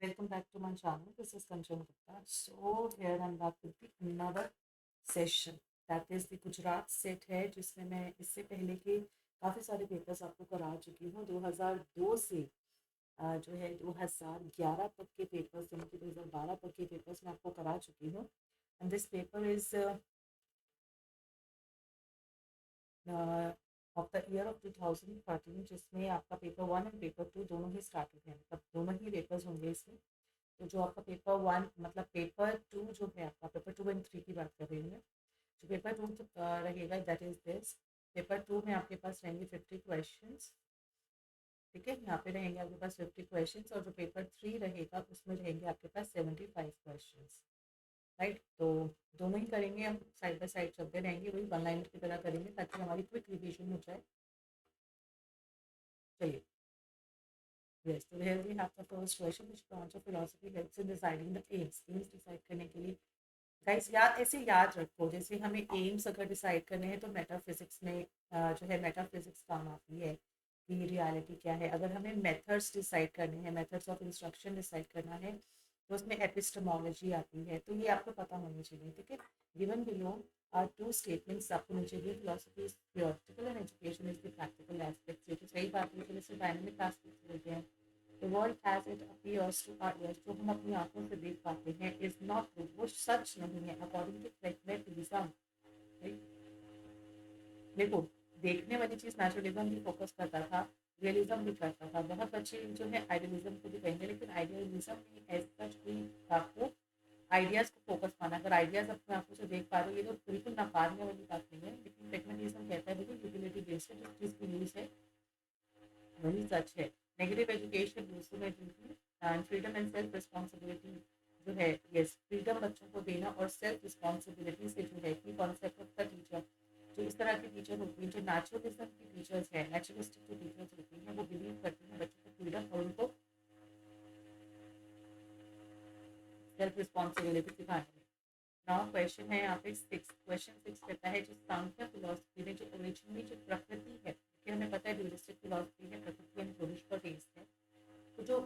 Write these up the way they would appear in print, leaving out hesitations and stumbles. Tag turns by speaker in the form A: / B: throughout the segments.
A: Welcome back to my channel. This is Kanchan Gupta. So here I'm back with the another session. That is the Gujarat set है जिसमें मैं इससे पहले के काफ़ी सारे पेपर्स आपको करा चुकी हूँ 2002 से जो है 2011 तक के पेपर्स यानी कि 2012 तक के पेपर्स मैं आपको करा चुकी हूँ and this paper is of the year of 2013 जिसमें आपका पेपर 1 एंड पेपर 2 दोनों ही स्टार्टेड हैं मतलब दोनों ही पेपर्स होंगे इसमें। तो जो आपका पेपर 1 मतलब पेपर 2 जो है आपका पेपर 2 एंड 3 की बात कर रही हूँ मैं। जो पेपर 2 रहेगा दैट इज दिस। पेपर 2 में आपके पास रहेंगे 50 क्वेश्चंस। ठीक है, यहाँ पे रहेंगे आपके पास 50 क्वेश्चंस और जो पेपर 3 रहेगा उसमें रहेंगे आपके पास 75 क्वेश्चंस। राइट, तो दोनों ही करेंगे हम, साइड बाय साइड चलते रहेंगे, वही वन लाइनर की तरह करेंगे ताकि हमारी क्विक रिविजन हो जाए। चलिए, yes, so here we have the first question, which branch of philosophy helps in deciding the aims decide करने के लिए। गाइस याद ऐसे याद रखो, जैसे हमें एम्स अगर डिसाइड करने हैं तो मेटाफिजिक्स में जो है मेटाफिजिक्स काम आती है कि रियलिटी क्या है। अगर हमें मेथड्स डिसाइड करने हैं, मेथड्स ऑफ इंस्ट्रक्शन डिसाइड करना है तो उसमें एपिस्टेमोलॉजी आती है, तो ये आपको पता होनी चाहिए। ठीक है, given below are two statements आपको होनी चाहिए, philosophy is theoretical and education is the practical aspects. ये तो सही बात है, चलो इसे डायनामिक एस्पेक्ट्स बोलते हैं। The world as it appears to our ears, जो हम अपनी आंखों से देख पाते हैं, is not true, वो सच नहीं है according to pragmatism। देखो, देखने वाली चीज नेचुरलिज्म भी फोकस करता था, रियलिज्म भी करता था। बहुत बच्चे जो है आइडियलिज्म को भी कहेंगे, लेकिन आइडियलिज्म में एज सच कोई आपको आइडियाज को फोकस पाना, अगर आइडियाज अपनी आंखों से देख पा रहे हो, ये तो बिल्कुल नकारने वाली बात नहीं है। लेकिन pragmatism कहता है बिल्कुल यूटिलिटी बेस्ड है, जिस चीज की यूज है वही सच है। नेगेटिव एजुकेशन दूसरों में and freedom and self responsibility जो है, यस, फ्रीडम बच्चों को देना और सेल्फ रिस्पॉन्सिबिलिटी से जो है कि कॉन्सेप्ट ऑफ द टीचर, जो इस तरह की टीचर होती है, जो नेचुरलिज्म की टीचर्स है, नेचुरलिस्टिक जो टीचर्स होती हैं, वो बिलीव करती हैं बच्चों को फ्रीडम और उनको सेल्फ रिस्पॉन्सिबिलिटी सिखाने में। नाउ क्वेश्चन है यहाँ पे सिक्स, क्वेश्चन सिक्स कहता है जो सांख्य फिलोसफी ने जो ओरिजिनली जो प्रकृति है, कि हमें पता है ड्यूलिस्टिक फिलोसफी है, प्रकृति एंड पुरुष का टेस्ट है, तो जो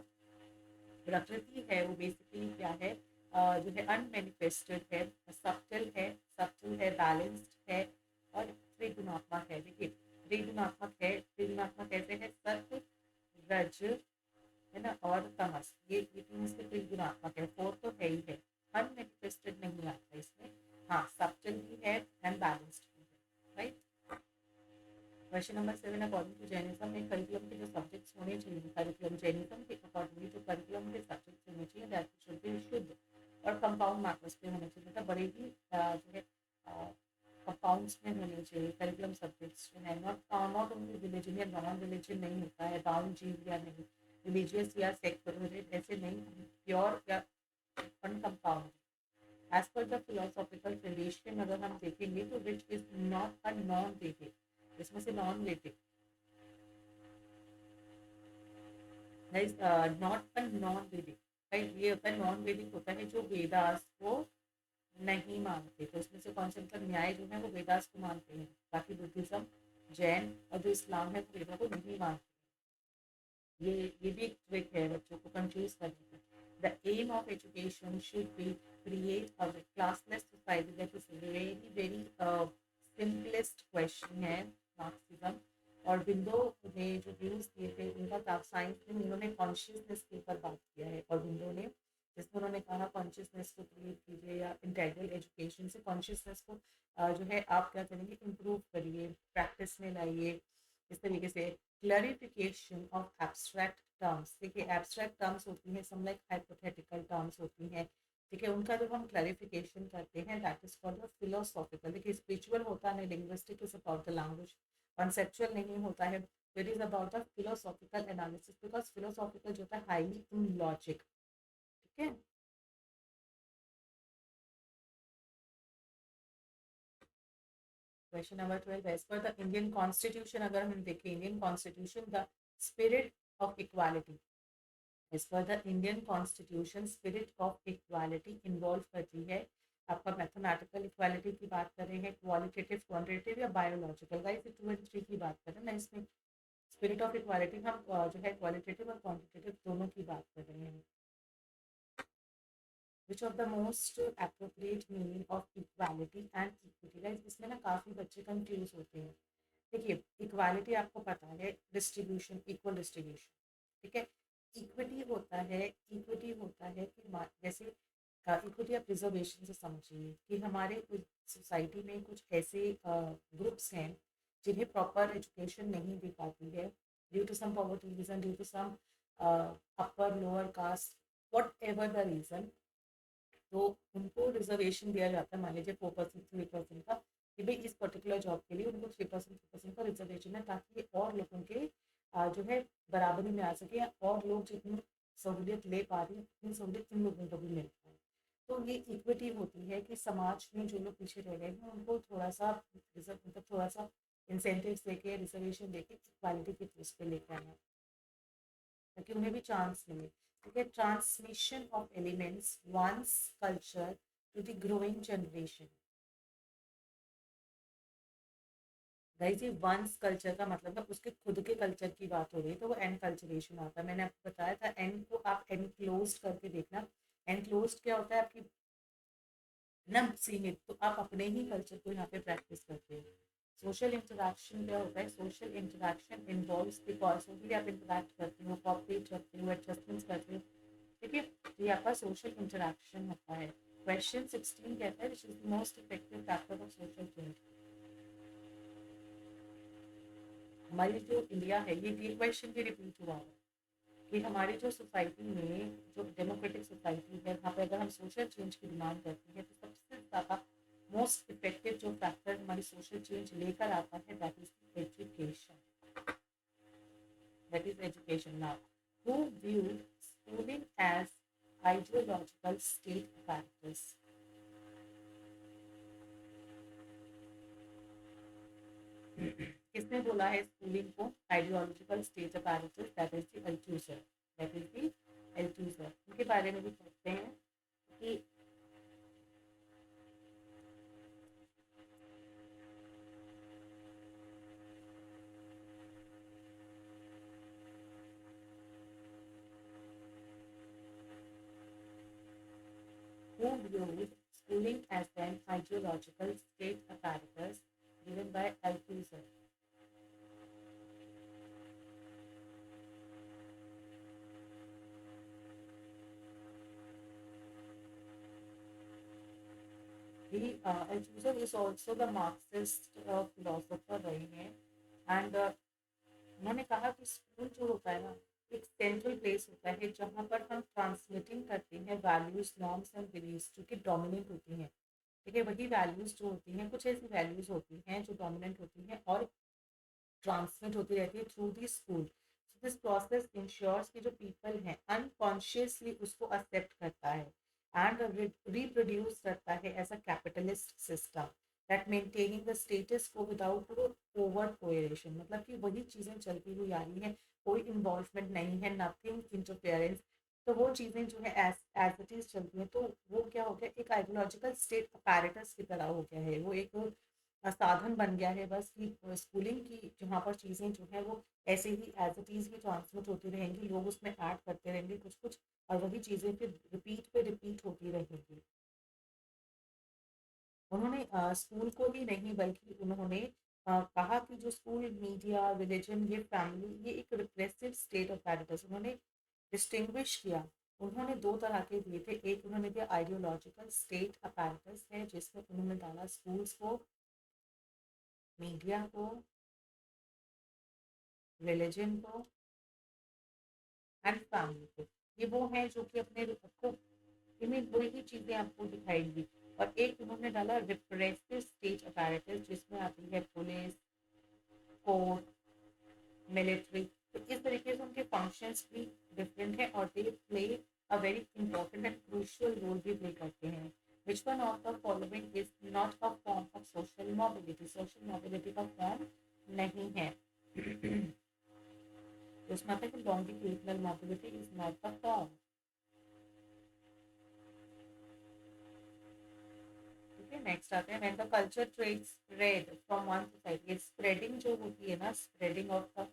A: प्रकृति है वो बेसिकली क्या है, जो है अनमेनिफेस्टेड है, सब्टल है, बैलेंस्ड है और त्रिगुणात्मक है। देखिए, त्रिगुणात्मक है, त्रिगुणात्मक कैसे है, सत्व, रज, है ना, और तमस, ये तीन इसके त्रिगुणात्मक है। फोर तो है ही है, अनमेनिफेस्टेड नहीं आता इसमें। हाँ, सब्टल भी है एंड बैलेंस्ड भी है। Right, question number 7, according to Jainism में करिकुलम के जो सब्जेक्ट्स होने चाहिए, करिकुलम जैनिज्म के अकॉर्डिंगली जो करिकुलम के सब्जेक्ट्स होने चाहिए दैट शुड बी शुद्ध और कंपाउंड मैटर्स पे होने चाहिए, मतलब बड़े ही जो है कंपाउंड्स में होने चाहिए करिकुलम सब्जेक्ट्स जो है। नॉट नॉट ओनली रिलीजन या नॉन रिलीजन नहीं होता है, दान जीव या नहीं, रिलीजियस या सेक्युलर ऐसे नहीं, प्योर या uncompounded. As per the philosophical tradition अगर हम देखेंगे तो which is not a non Vedic, इसमें से non Vedic, not a non Vedic, right, ये होता है नॉन वेदिक होता है जो वेदास को नहीं मानते, तो इसमें से कौन से, मतलब न्याय जो है वो वेदास को मानते हैं, बाकी बुद्धिज्म, जैन और जो इस्लाम है वो वेदों को नहीं मानते। ये भी एक ट्रिक है बच्चों को कंफ्यूज करने की। The aim of education should be create a classless society, that is very very simplest question है मार्क्सिज्म। और विंडो ने जो व्यूज दिए थे उनका साइंस में उन्होंने कॉन्शियसनेस के ऊपर बात किया है, और विंडो ने जिसमें उन्होंने कहा कॉन्शियसनेस को क्रिएट कीजिए या इंटेग्रल एजुकेशन से कॉन्शियसनेस को जो है आप क्या करेंगे, इम्प्रूव करिए, प्रैक्टिस में लाइए, इस तरीके से। क्लैरिफिकेशन ऑफ एब्स्ट्रैक्ट टर्म्स, देखिए एब्स्ट्रैक्ट टर्म्स होती हैं सम लाइक हाइपोथेटिकल टर्म्स होती हैं, ठीक है, उनका जब हम क्लैरिफिकेशन करते हैं दैट इज कॉल्ड फिलोसॉफिकल। देखिए स्पिरिचुअल होता है, linguistic is about the language, conceptual नहीं होता है, it is about the philosophical analysis, because philosophical जो होता है हाईली इन लॉजिक। ठीक है, question number 12, as per the Indian constitution अगर हम देखें, Indian constitution the spirit of equality, as per the Indian constitution spirit of equality involve करती है आपका मैथमेटिकल इक्वालिटी की बात कर रहे हैं, क्वालिटेटिव, क्वांटिटेटिव या बायोलॉजिकल, गाइस 2 और 3 की बात कर रहे हैं ना इसमें। स्पिरिट ऑफ इक्वालिटी हम जो है क्वालिटेटिव और क्वांटिटेटिव दोनों की बात कर रहे हैं। विच of the most appropriate meaning of equality and equity. Guys इसमें ना काफ़ी बच्चे कंफ्यूज होते हैं। देखिए इक्वालिटी आपको पता है, डिस्ट्रीब्यूशन, इक्वल डिस्ट्रीब्यूशन, ठीक है। इक्विटी होता है कि जैसे इक्विटी आप रिजर्वेशन से समझिए कि हमारे सोसाइटी में कुछ ऐसे ग्रुप्स हैं जिन्हें प्रॉपर एजुकेशन नहीं दी पाती है, due to some poverty reason, due to some upper lower caste, whatever the reason. तो उनको रिजर्वेशन दिया जाता है, मान लीजिए 4% 3% का, कि भाई इस पर्टिकुलर जॉब के लिए उनको 3% का रिजर्वेशन है, ताकि और लोगों के जो है बराबरी में आ सके, और लोग जितनी सहूलियत ले पा रही है उतनी सहूलियत इन लोगों को भी मिल पाए। तो ये इक्विटी होती है कि समाज में जो लोग पीछे रह गए हैं उनको थोड़ा सा मतलब थोड़ा सा इंसेंटिव देके, रिजर्वेशन देके इक्वालिटी की पोस्ट पे लेकर आना, ताकि उन्हें भी चांस मिले। ठीक है, transmission of elements one's culture to the growing generation. Guys ये वंस कल्चर का मतलब है उसके खुद के कल्चर की बात हो रही है, तो वो एनकल्चरेशन आता है। मैंने आपको बताया था एन को आप एनक्लोज्ड करके देखना। एनक्लोज्ड क्या होता है, आपकी न सीमित, तो आप अपने ही कल्चर को यहाँ पे प्रैक्टिस करते हैं। सोशल इंटरेक्शन क्या होता है, social interaction involves the person, आप इंटरेक्ट करते हो, कॉपरेट करते हो, एडजस्टमेंट्स करते हो, ठीक है। तो ये आपका सोशल इंटरेक्शन होता है। क्वेश्चन 16 कहता है which is the most effective factor of social change. हमारी जो इंडिया है, ये क्वेश्चन भी रिपीट हुआ है कि हमारी जो सोसाइटी में, जो डेमोक्रेटिक सोसाइटी है, वहाँ पे अगर हम सोशल चेंज की डिमांड करते हैं तो सबसे ज़्यादा मोस्ट इफेक्टिव जो फैक्टर हमारी सोशल चेंज लेकर आता है, that is education. That is education. Now who viewed schooling as ideological state apparatus? किसने बोला है स्कूलिंग को ideological state apparatus? That is the Althusser. That is the Althusser. उनके बारे में भी पढ़ते हैं कि who viewed schooling as an ideological state apparatus, given by Althusser. Althusser is also the Marxist philosopher रहे हैं, and उन्होंने कहा कि स्कूल जो होता है ना, एक सेंट्रल प्लेस होता है जहाँ पर हम ट्रांसमिटिंग करते हैं वैल्यूज, नॉर्म्स एंड बिलीव्स जो कि डोमिनेंट होती हैं। ठीक है, वही वैल्यूज जो होती हैं, कुछ ऐसी वैल्यूज होती हैं जो डोमिनेंट होती हैं और ट्रांसमिट होती रहती है through the school. This process ensures कि जो पीपल हैं अनकॉन्शियसली उसको एक्सेप्ट करता है एंड रिप्रोड्यूस करता है as a capitalist system that maintaining the status quo without over coercion. मतलब कि वही चीज़ें चलती हुई आ रही हैं, कोई इन्वॉल्वमेंट नहीं है, नथिंग इंटरफेरेंस। तो वो चीज़ें जो है एज इट इज चलती हैं, तो वो क्या हो गया, एक आइडियोलॉजिकल स्टेट अपैरेटस की तरह हो गया है। वो एक साधन बन गया है बस कि स्कूलिंग की जहाँ पर चीज़ें जो है वो ऐसे ही एज इट इज़ ही ट्रांसमिट होती रहेंगी, लोग उसमें ऐड करते रहेंगे कुछ कुछ, और वही चीज़ें फिर रिपीट पे रिपीट होती रहेंगी। उन्होंने स्कूल को ही नहीं बल्कि उन्होंने कहा कि जो स्कूल, मीडिया, रिलीजन, ये फैमिली, ये एक रिप्रेसिव स्टेट ऑफ एडिटस उन्होंने डिस्टिंग्विश किया। उन्होंने दो तरह के दिए थे, एक उन्होंने दिया आइडियोलॉजिकल स्टेट अपैरेटस है जिसमें उन्होंने डाला स्कूल्स को, मीडिया को, रिलीजन को एंड फैमिली को। ये वो है जो कि अपने आपको इन्हें वही चीजें आपको दिखाएंगी। और एक उन्होंने डाला रिप्रेसिव स्टेट अपैरेटस जिसमें आती है पुलिस, कोर्ट, मिलिट्री। तो इस तरीके से उनके फंक्शंस भी डिफरेंट है और they play a very important and crucial role भी प्ले करते हैं। Which one of the following is not a form of social mobility? Social mobility का फॉर्म नहीं है। उसमें आता है कि longitudinal mobility is not the form. ठीक है, नेक्स्ट आते हैं when the culture trade spread from one society. Spreading जो होती है ना, spreading of the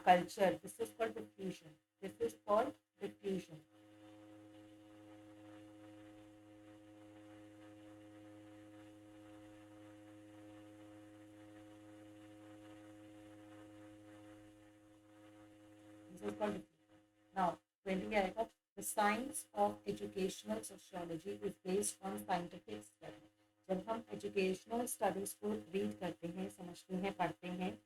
A: culture, this is called diffusion. This is called diffusion. Called now 20 आएगा the science of educational sociology is based on scientific study. जब हम educational studies को read करते हैं, समझते हैं, पढ़ते हैं,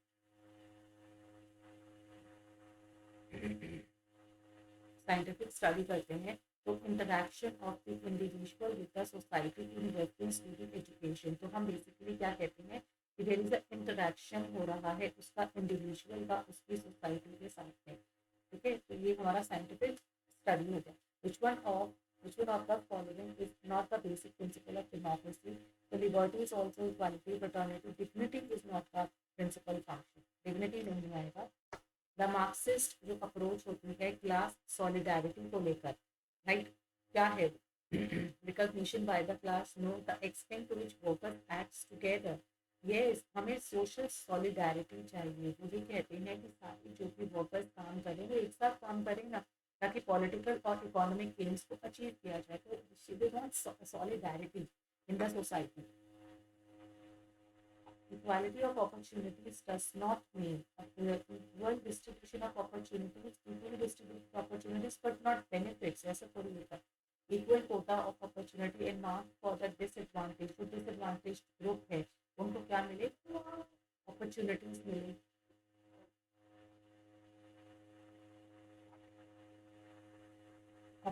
A: साइंटिफिक स्टडी करते हैं, तो interaction of the individual with the society in reference to the education, तो हम बेसिकली क्या कहते हैं कि देयर इज अ इंटरेक्शन हो रहा है उसका इंडिविजुअल का उसकी सोसाइटी के साथ में। ठीक है, तो ये हमारा साइंटिफिक स्टडी हो गया। which one of the following is not the basic principle of democracy? The liberty is also equality, fraternity, dignity is not the principal function. Dignity नहीं आएगा। द मार्क्सिस्ट जो अप्रोच होती है क्लास सॉलिडारिटी को लेकर, right, क्या है? Recognition by the class, no the extent to which workers acts together. Yes, हमें सोशल सॉलिडारिटी चाहिए। वो ये कहते हैं कि सारे जो भी वर्कर्स काम करें वो एक साथ काम करें ना, ताकि पॉलिटिकल और इकोनॉमिक एम्स को अचीव किया जाए। तो they want solidarity in the society. Equality of opportunities does not mean equal distribution of opportunities, equal distribution of opportunities but not benefits. ऐसा थोड़ी होता है। Equal quota of opportunity and not for the disadvantaged, जो disadvantaged group है उनको क्या मिले? opportunities मिले।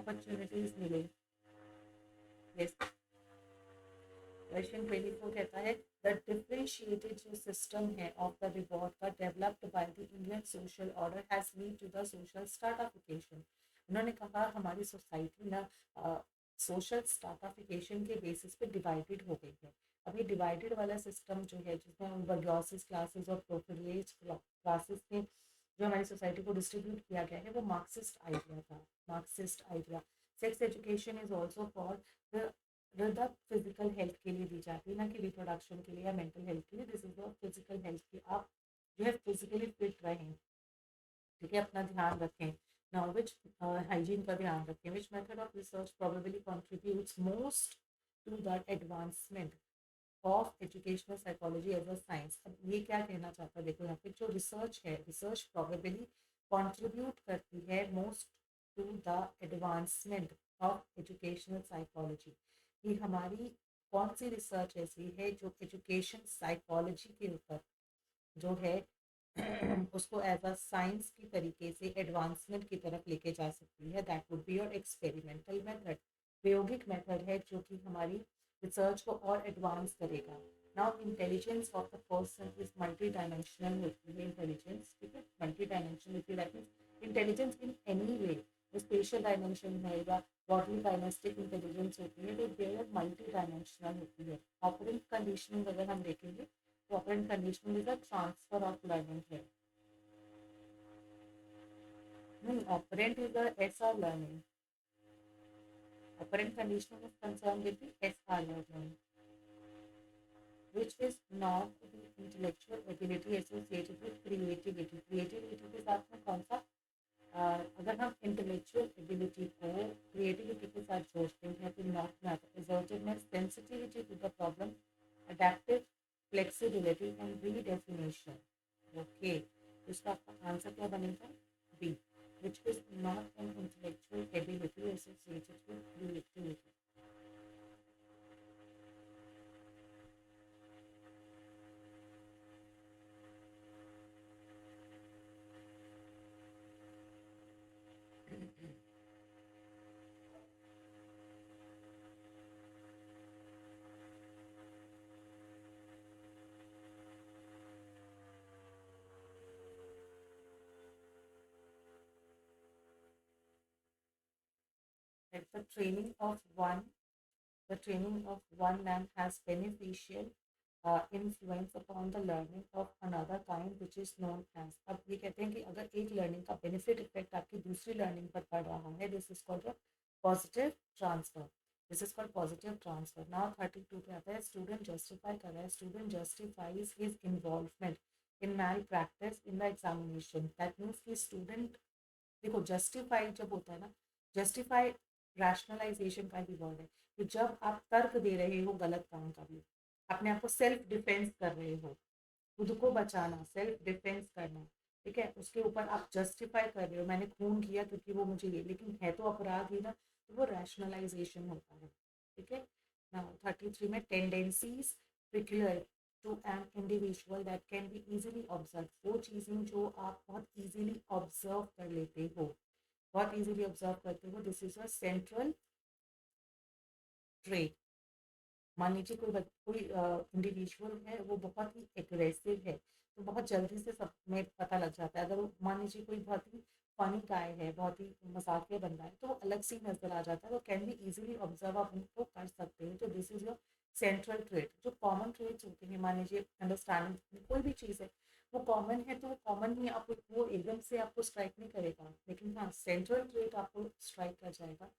A: opportunities मिले। yes, क्वेश्चन 24 कहता है द डिफरेंशिएटेड जो सिस्टम है ऑफ द रिवॉर्ड का developed by the Indian social order has lead to the social stratification. उन्होंने कहा हमारी सोसाइटी ना सोशल स्ट्रैटिफिकेशन के बेसिस पे डिवाइडेड हो गई है। अब ये डिवाइडेड वाला सिस्टम जो है जिसमें बर्गियोसिस क्लासेस और प्रोफिलिएज क्लासेस में जो हमारी सोसाइटी को डिस्ट्रीब्यूट किया गया है वो मार्क्सिस्ट आइडिया था। Marxist idea. Sex education is also for the physical health के लिए दी जाती है, ना कि रिप्रोडक्शन के लिए या मेंटल हेल्थ के लिए। This is the physical health की आप जो है फिजिकली फिट रहें, ठीक है, अपना ध्यान रखें। नाउ विच हाइजीन का ध्यान रखें। Which method of research probably contributes most to the advancement of educational psychology as a science. अब ये क्या कहना चाहता है, देखो यहाँ पे जो रिसर्च है, रिसर्च प्रोबेबली कंट्रीब्यूट करती है most to the advancement of educational psychology. कि हमारी कौन सी रिसर्च ऐसी है जो एजुकेशन साइकोलॉजी के ऊपर जो है उसको एज अ साइंस की तरीके से एडवांसमेंट की तरफ लेके जा सकती है। That would be your experimental method. प्रायोगिक मेथड है जो कि हमारी रिसर्च को और एडवांस करेगा। Now intelligence of the person is multi dimensional होती है। इंटेलिजेंस, ठीक है, मल्टी डायमेंशनल होती है। That means intelligence in any way, special dimension है या बॉडी डायनेस्टिक इंटेलिजेंस होती है, तो देयर मल्टी डायमेंशनल होती है। ऑपरेंट कंडीशनिंग अगर हम देखेंगे तो operant conditioning is a transfer of learning है। नहीं, operant is a SR learning. Operant conditioning is concern with the SR learning which is not the intellectual ability associated with creativity। creativity के साथ में कौन सा, अगर हम इंटेलेक्चुअल एबिलिटी को क्रिएटिविटी के साथ जोड़ते हैं तो not matter, assertiveness, sensitivity to the problem, adaptive flexibility and redefinition. Okay, इसका आंसर क्या बनेगा? B, which is not an intellectual ability associated with creativity। That the training of one man has beneficial influence upon the learning of another kind which is known as। अब ये कहते हैं कि अगर एक लर्निंग का बेनिफिट इफेक्ट आपकी दूसरी लर्निंग पर पड़ रहा है, this is called positive transfer. This is called positive transfer. Now 32 पे आता है स्टूडेंट जस्टिफाई कर रहा है, student justifies his involvement in malpractice in the examination. That means कि स्टूडेंट, देखो जस्टिफाई जब होता है ना, जस्टिफाई रैशनलाइजेशन का भी वर्ड है कि जब आप तर्क दे रहे हो गलत काम का भी, अपने आप को सेल्फ डिफेंस कर रहे हो, खुद को बचाना, सेल्फ डिफेंस करना, ठीक है, उसके ऊपर आप जस्टिफाई कर रहे हो, मैंने खून किया क्योंकि वो मुझे ये, लेकिन है तो अपराध ही ना, तो वो रैशनलाइजेशन होता है। ठीक है। नाउ 33 में tendencies peculiar to an individual that can be easily observe, वो चीज़ें जो आप बहुत इजीली ऑब्जर्व कर लेते हो, बहुत इजीली ऑब्जर्व करते हो, this is a central trait. मान लीजिए कोई इंडिविजुअल है, वो बहुत ही एग्रेसिव है, तो बहुत जल्दी से सब में पता लग जाता है। अगर मान लीजिए कोई बहुत ही फनी गाय है, बहुत ही मजाकिया बंदा है, तो वो अलग से ही नजर आ जाता है, वो कैन बी इजीली ऑब्जर्व, आप उनको कर सकते हैं। तो this is your central trait. जो कॉमन ट्रेट्स होते हैं, मान लीजिए अंडरस्टैंडिंग, कोई भी चीज़ है वो कॉमन है, तो वो कॉमन ही आप, वो एकदम से आपको स्ट्राइक नहीं करेगा, लेकिन हाँ सेंट्रल ट्रेट आपको स्ट्राइक कर जाएगा।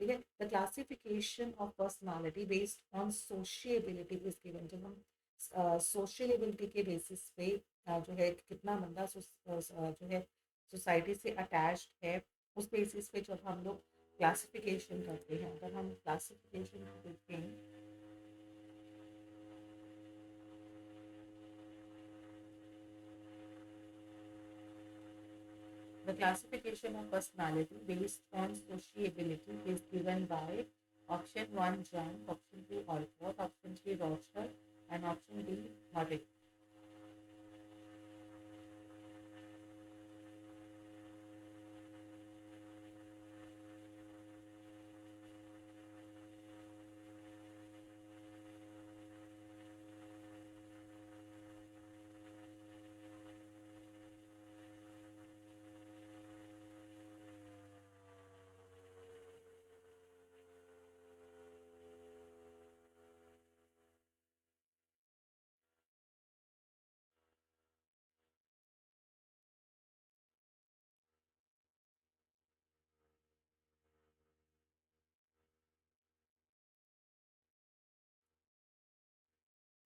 A: ठीक है। The classification of personality based on sociability is given. जब हम सोशियबिलिटी के बेसिस पे जो है कितना बंदा जो है सोसाइटी से अटैच्ड है, उस बेसिस पे जब हम लोग क्लासिफिकेशन करते हैं, अगर हम क्लासिफिकेशन देखते हैं, the classification of personality based on sociability is given by option 1 John, option 2 Alcott, option 3 Rocher, and option D Murray.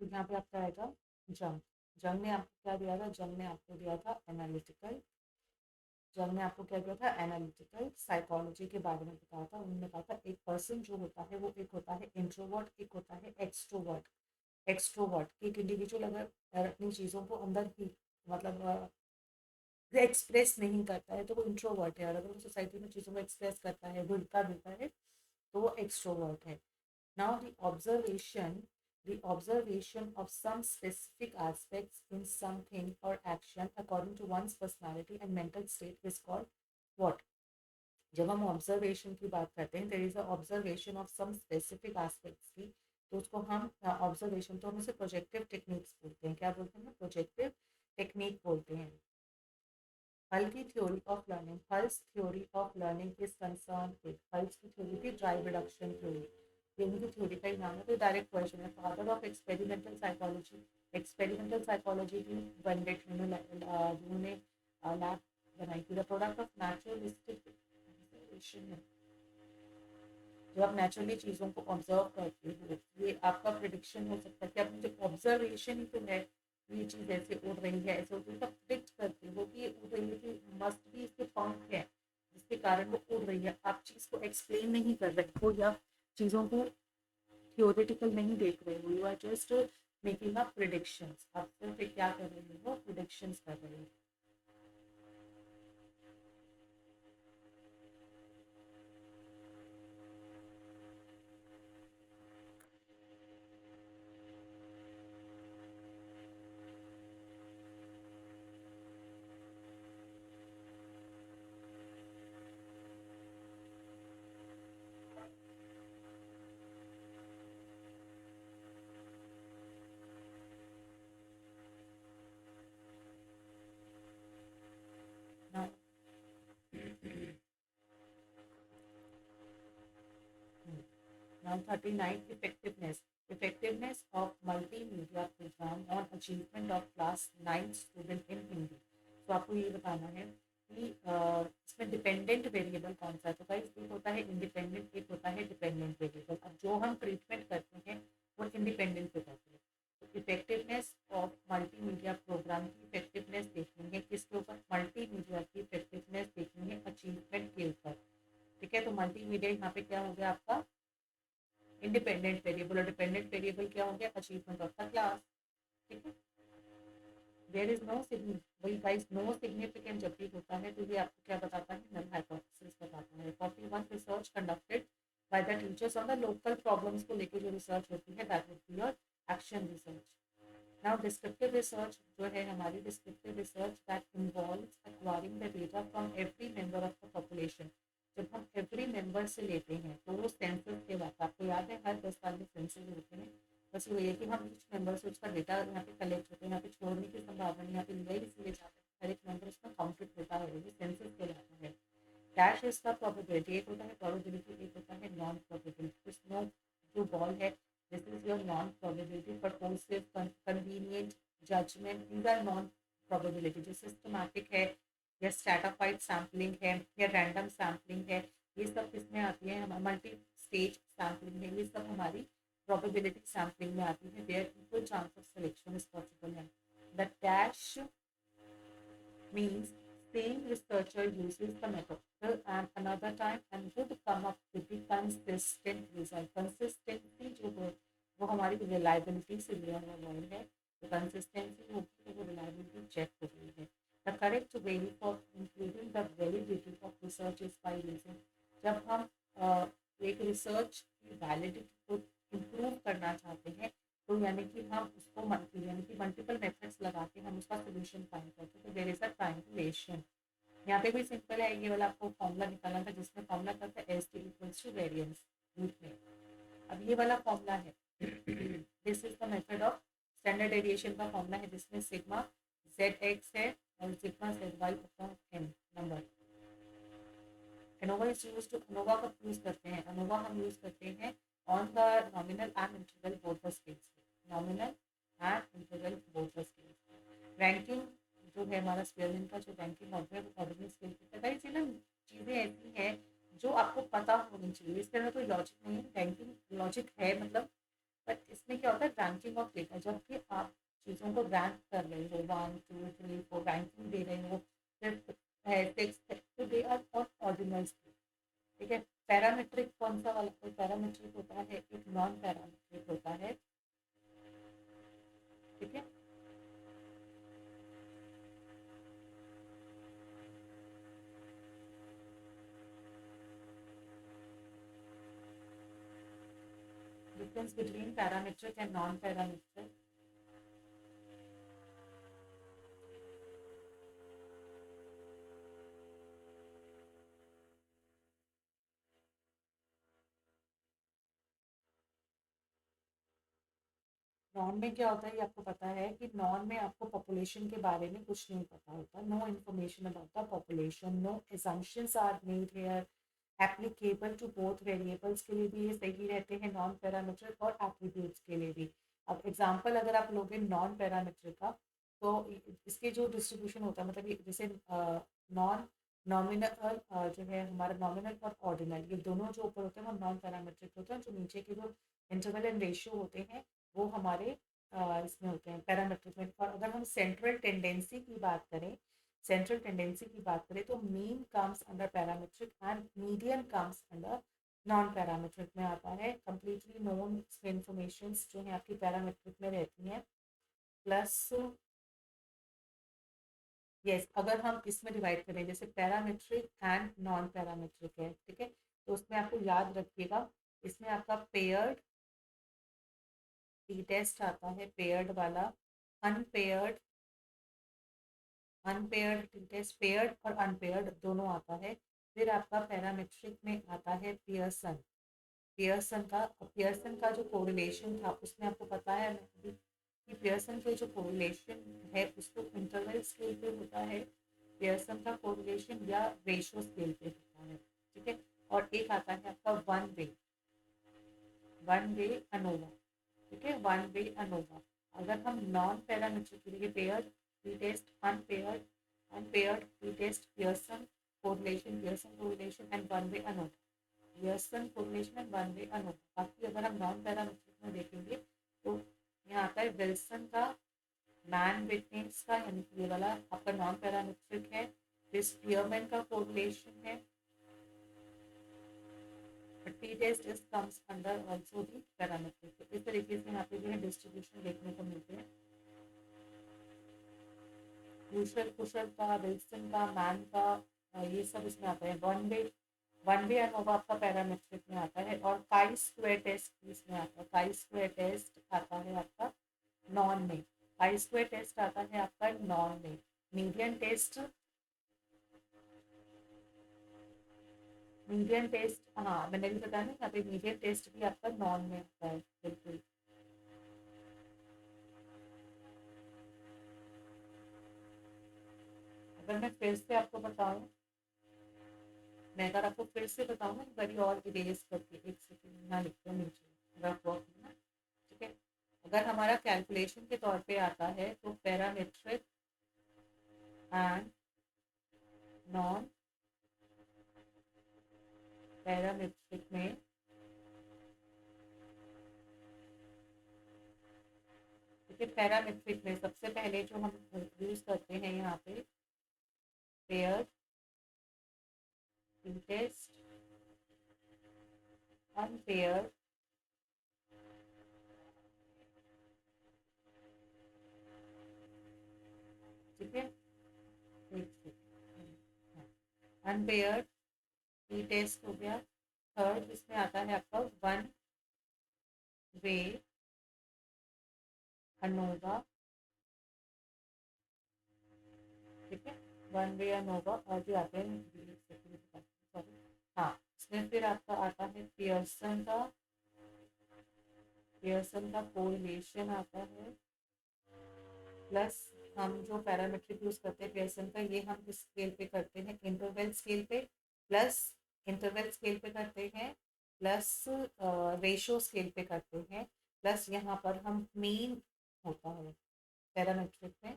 A: तो यहाँ पे आपका आएगा जंग। जंग ने आपको क्या दिया था? जंग ने आपको दिया था एनालिटिकल। जंग ने आपको क्या दिया था? एनालिटिकल साइकोलॉजी के बारे में बताया था। उन्होंने कहा था एक पर्सन जो होता है वो एक होता है इंट्रोवर्ट, एक होता है एक्सट्रोवर्ट। एक्सट्रोवर्ट एक इंडिविजुअल अगर अपनी चीज़ों को अंदर ही मतलब एक्सप्रेस नहीं करता है तो वो इंट्रोवर्ट है, और अगर वो सोसाइटी में चीज़ों को एक्सप्रेस करता है, घुलता मिलता है, तो वो एक्सट्रोवर्ट है। Now the observation of some specific aspects in something or action according to one's personality and mental state is called what? जब हम ऑब्जर्वेशन की बात करते हैं, there is a observation of some specific aspects की, तो उसको हम ऑब्जर्वेशन, तो हम उसे प्रोजेक्टिव टेक्निक्स बोलते हैं। क्या बोलते हैं? प्रोजेक्टिव टेक्निक बोलते हैं। हल की theory of learning, hulls theory of learning is concern with, hulls की थ्योरी थी ड्राइव रिडक्शन थ्योरी, ये उनकी थ्योरी का ही नाम है। तो डायरेक्ट क्वेश्चन है, father of experimental psychology, experimental psychology की बनडेट जिन्होंने लैब बनाई थी। The product of naturalistic observation है, जब आप नेचुरली चीज़ों को ऑब्जर्व करते हो, ये आपका प्रिडिक्शन हो सकता है कि आप मुझे ऑब्जर्वेशन ही तो है, ये चीज़ ऐसे उड़ रही है, ऐसे उड़ रही है, प्रिडिक्ट करते हो कि ये उड़ रही है, कि मस्ट भी इसके पंख है जिसके कारण वो उड़ रही है। आप चीज़ को एक्सप्लेन नहीं कर रहे हो, या चीज़ों को थियोरेटिकल नहीं देख रहे हो, you are just making a predictions. आप सिर्फ क्या कर रहे हो? प्रिडिक्शंस कर रहे हो। Now, now 39 effectiveness. Effectiveness of multimedia program on achievement of class 9 student in Hindi. तो आपको ये बताना है कि इसमें डिपेंडेंट वेरिएबल कौन सा है। तो गाइस एक होता है इंडिपेंडेंट, एक होता है डिपेंडेंट वेरिएबल। अब जो हम ट्रीटमेंट करते हैं वो इंडिपेंडेंट पे करते हैं। तो इफेक्टिवनेस ऑफ मल्टीमीडिया प्रोग्राम की इफेक्टिवनेस देखनी है किसके ऊपर? मल्टीमीडिया की इफेक्टिवनेस देखनी है अचीवमेंट के ऊपर। ठीक है। तो मल्टीमीडिया यहाँ पे क्या हो गया आपका? Independent variable. और डिपेंडेंट वेरिएबल क्या हो गया? Achievement of the class. ठीक है। देयर इज नो वही गाइस, नो सिग्निफिकेंट जब भी होता है तो ये आपको क्या बताता है, नल हाइपोथेसिस बताता है। 41 research conducted by the teachers on the local problems को लेके जो रिसर्च होती है that would be your action research. Now descriptive research जो है हमारी, descriptive research that involves acquiring the data from every member of the population. जब हम एवरी मेंबर से लेते हैं तो वो सेंसस के बाद, आपको याद है हर 10 साल में सेंसस होते हैं, बस वो ये कि हम कुछ मेंबर से उसका डेटा यहाँ पे कलेक्ट होते हैं, यहाँ पे छोड़ने की संभावना नहीं, यहाँ पे लिया ही इसलिए जाता है, हर एक मेंबर उसका काउंटेड होता है, ये सेंसस कहलाता है। डैश इसका प्रोबेबिलिटी एक होता है, प्रोबेबिलिटी एक होता है नॉन प्रोबेबिलिटी। इसमें जो बॉल है, this is your non probability, purposive, convenient, judgement, these are non probability. जो सिस्टमैटिक है या स्ट्रैटाफाइड सैम्पलिंग है या रैंडम सैम्पलिंग है, ये सब किसमें आती है, हमारा मल्टी स्टेज सैम्पलिंग है, ये सब हमारी probability sampling में आती है, where equal chance of selection is possible है। The dash means same researcher uses the method and another time and would come up with the consistent result। consistency जो है वो हमारी reliability से लिया हुआ वर्ड है, तो consistency होगी तो वो reliability check हो रही है। The correct way for including the validity of research is by using, जब हम एक रिसर्च की वैलिडिटी को इम्प्रूव करना चाहते हैं तो यानी कि हम उसको यानी कि मल्टीपल मेथड्स लगा के हम उसका सोल्यूशन फाइंड करते हैं, तो देयर इज अ ट्रायंगुलेशन। यहाँ पे भी सिंपल है, ये वाला आपको फॉर्मूला निकालना था जिसमें फॉर्मूला करता है S T equals to variance root में। अब ये वाला फॉर्मूला है this is the method of standard deviation का फॉर्मूला है, जिसमें सिग्मा जेड एक्स है और sigma Z Y upon N number. ANOVA is used, ANOVA कब यूज करते हैं, ANOVA हम यूज करते हैं on the nominal and integral both the scales, nominal and integral both the scales. Ranking जो है हमारा स्पेलिंग का जो रैंकिंग ऑर्डर है वो ऑर्डिनल स्केल पे है। इसलिए ना चीज़ें ऐसी हैं जो आपको पता होनी चाहिए, इसके अंदर कोई लॉजिक नहीं है, रैंकिंग लॉजिक है मतलब, बट इसमें क्या होता है रैंकिंग ऑफ डेटा, जब भी आप चीज़ों को रैंक कर रहे हो 1 2 3 4 रैंकिंग दे रहे हो, फिफ्थ है सिक्स्थ है, तो they are on ordinal scale. ठीक है, पैरामीट्रिक कौन सा वाला, कोई पैरामीट्रिक होता है, एक नॉन पैरामीट्रिक होता है। ठीक है, difference between parametric and non parametric. Non में क्या होता है ये आपको पता है कि नॉन में आपको पॉपुलेशन के बारे में कुछ नहीं पता होता, no information about the population, no assumptions are made here, applicable to both variables के लिए भी ये सही रहते हैं नॉन पैरामीट्रिक और एट्रीब्यूट्स के लिए भी। अब एग्जांपल अगर आप लोगे नॉन पैरामीट्रिक का, तो इसके जो डिस्ट्रीब्यूशन होता है मतलब जैसे नॉन नॉमिनल जो है हमारा नॉमिनल और ऑर्डिनल, ये दोनों जो ऊपर होते हैं वो नॉन पैरामीट्रिक होते हैं, जो नीचे के जो इंटरवल एंड रेशियो होते हैं वो हमारे इसमें होते हैं पैरामीट्रिक में। और अगर हम सेंट्रल टेंडेंसी की बात करें, सेंट्रल टेंडेंसी की बात करें तो mean comes under parametric and median comes under non parametric में आता है। कंप्लीटली नोन इंफॉर्मेशन जो है आपकी पैरामीट्रिक में रहती हैं, प्लस यस अगर हम इसमें डिवाइड करें जैसे पैरामीट्रिक एंड नॉन पैरामीट्रिक है, ठीक है, तो उसमें आपको याद रखिएगा इसमें आपका पेयर्ड टी टेस्ट आता है, पेयर्ड वाला, unpaired, unpaired T test, paired और अनपेयर्ड दोनों आता है। फिर आपका पैरामेट्रिक में आता है पियर्सन, पियर्सन का जो कोरिलेशन था उसमें आपको पता है कि पियर्सन के जो कोरिलेशन है उसको इंटरवल स्केल पे होता है, पियर्सन का कोरिलेशन या रेशो स्केल पे होता है। ठीक है, और एक आता है आपका वन वे अनोवा। ठीक है, वन वे अनोवा। अगर हम नॉन पैरामीट्रिक के लिए paired T test, unpaired unpaired T test, Pearson correlation and one way ANOVA, Pearson correlation and one way ANOVA. बाकी अगर हम नॉन पैरामीट्रिक में देखेंगे तो यहाँ आता है विल्सन का, मैन विटनेस का, यानी कि ये वाला आपका नॉन पैरामीट्रिक है, फिर स्पीयरमैन का कोरिलेशन है, T test is comes under also the parametric. तो इस तरीके से यहाँ पे जो है डिस्ट्रीब्यूशन देखने को मिलते हैं। क्रूशल, कुशल का, विल्सन का, मैन का, ये सब इसमें आता है। वन वे एनोवा आपका पैरामेट्रिक में आता है। और काई स्क्वायर टेस्ट इसमें आता है। काई स्क्वायर टेस्ट आता है आपका नॉन में। काई स्क्वायर टेस्ट आता है आपका नॉन में। मीडियन टेस्ट, मीडियन टेस्ट, हाँ मैंने भी बताया ना यहाँ पे मीडियन टेस्ट भी आपका नॉन में आता है। बिल्कुल। अगर मैं फिर से आपको बताऊं, मैं अगर आपको फिर से बताऊं ना, एक बारी और इरेज करके, एक सेकंड यहाँ लिखते हैं नीचे रफ वर्क में ना, ठीक है। अगर हमारा कैलकुलेशन के तौर पे आता है तो पैरामेट्रिक एंड नॉन पैरामेट्रिक में, देखिए पैरामेट्रिक में सबसे पहले जो हम यूज करते हैं यहाँ पे पेयर, टेस्ट, अनपेयर, ठीक है। अनपेयर्ड ई टेस्ट हो गया। थर्ड इसमें आता है आपका वन वे अनोवा, ठीक है। वन वे अनोवा और भी आते हैं, सॉरी। हाँ, इसमें फिर आपका आता है पियर्सन का कोरिलेशन आता है। प्लस हम जो पैरामीट्रिक यूज करते हैं पियर्सन का, ये हम किस स्केल पे करते हैं, इंटरवल स्केल पे। प्लस इंटरवल स्केल पे करते हैं, प्लस रेशो स्केल पे करते हैं, प्लस यहाँ पर हम मीन होता है पैरामीट्रिक में,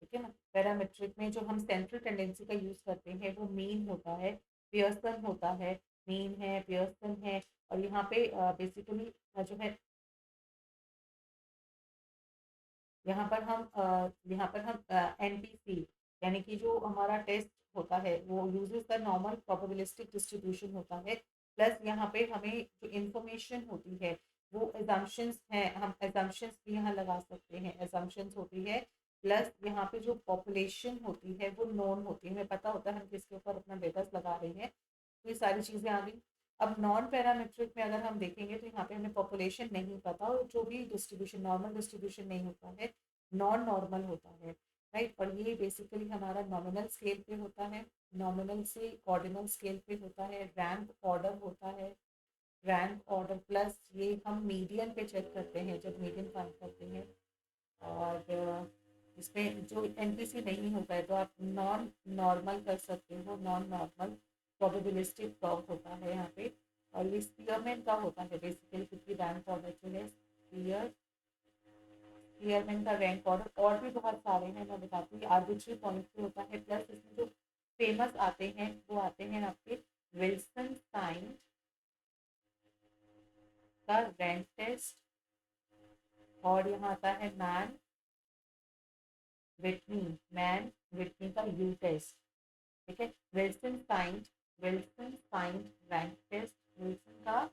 A: ठीक है ना। पैरामेट्रिक में जो हम सेंट्रल टेंडेंसी का यूज करते हैं वो मीन होता है, पियर्सन होता है, मीन है, पियर्सन है। और यहाँ पे बेसिकली जो है, यहाँ पर हम एनपीसी, यानी कि जो हमारा टेस्ट होता है वो uses the normal probabilistic distribution होता है। प्लस यहाँ पे हमें जो इंफॉर्मेशन होती है वो एजम्पशंस हैं, हम एजम्पशंस भी यहाँ लगा सकते हैं, एजम्पशंस होती है। प्लस यहाँ पे जो पॉपुलेशन होती है वो नोन होती है, हमें पता होता है हम किसके ऊपर अपना बेटस लगा रहे हैं। तो ये सारी चीज़ें आ गई। अब नॉन पैरामेट्रिक में अगर हम देखेंगे तो यहाँ पे हमें पॉपुलेशन नहीं पता, और जो भी डिस्ट्रीब्यूशन नॉर्मल डिस्ट्रीब्यूशन नहीं होता है, नॉन नॉर्मल होता है, राइट। और ये बेसिकली हमारा नॉमिनल स्केल पे होता है, नॉमिनल से ऑर्डिनल स्केल पे होता है, रैंक ऑर्डर होता है, रैंक ऑर्डर। प्लस ये हम मीडियन पे चेक करते हैं जब मीडियन फाइंड करते हैं। और इसमें जो एनपीसी नहीं होता है तो आप नॉन नॉर्मल कर सकते हो, नॉन नॉर्मल प्रोबेबिलिस्टिक कर्व होता है यहाँ पे। और ये स्पीयरमैन का होता है बेसिकली, क्योंकि रैंक ऑर्डर जो है स्पीयरमैन का रैंक ऑर्डर। और भी बहुत सारे हैं, मैं बताती हूँ। आर्बिट्री पॉइंट पे होता है। प्लस इसमें जो फेमस आते हैं वो आते हैं आपके विल्सन साइन का रैंक टेस्ट, और यहाँ आता है मैन विटनी का यू टेस्ट, ठीक है। Wilson signed rank test, Wilson का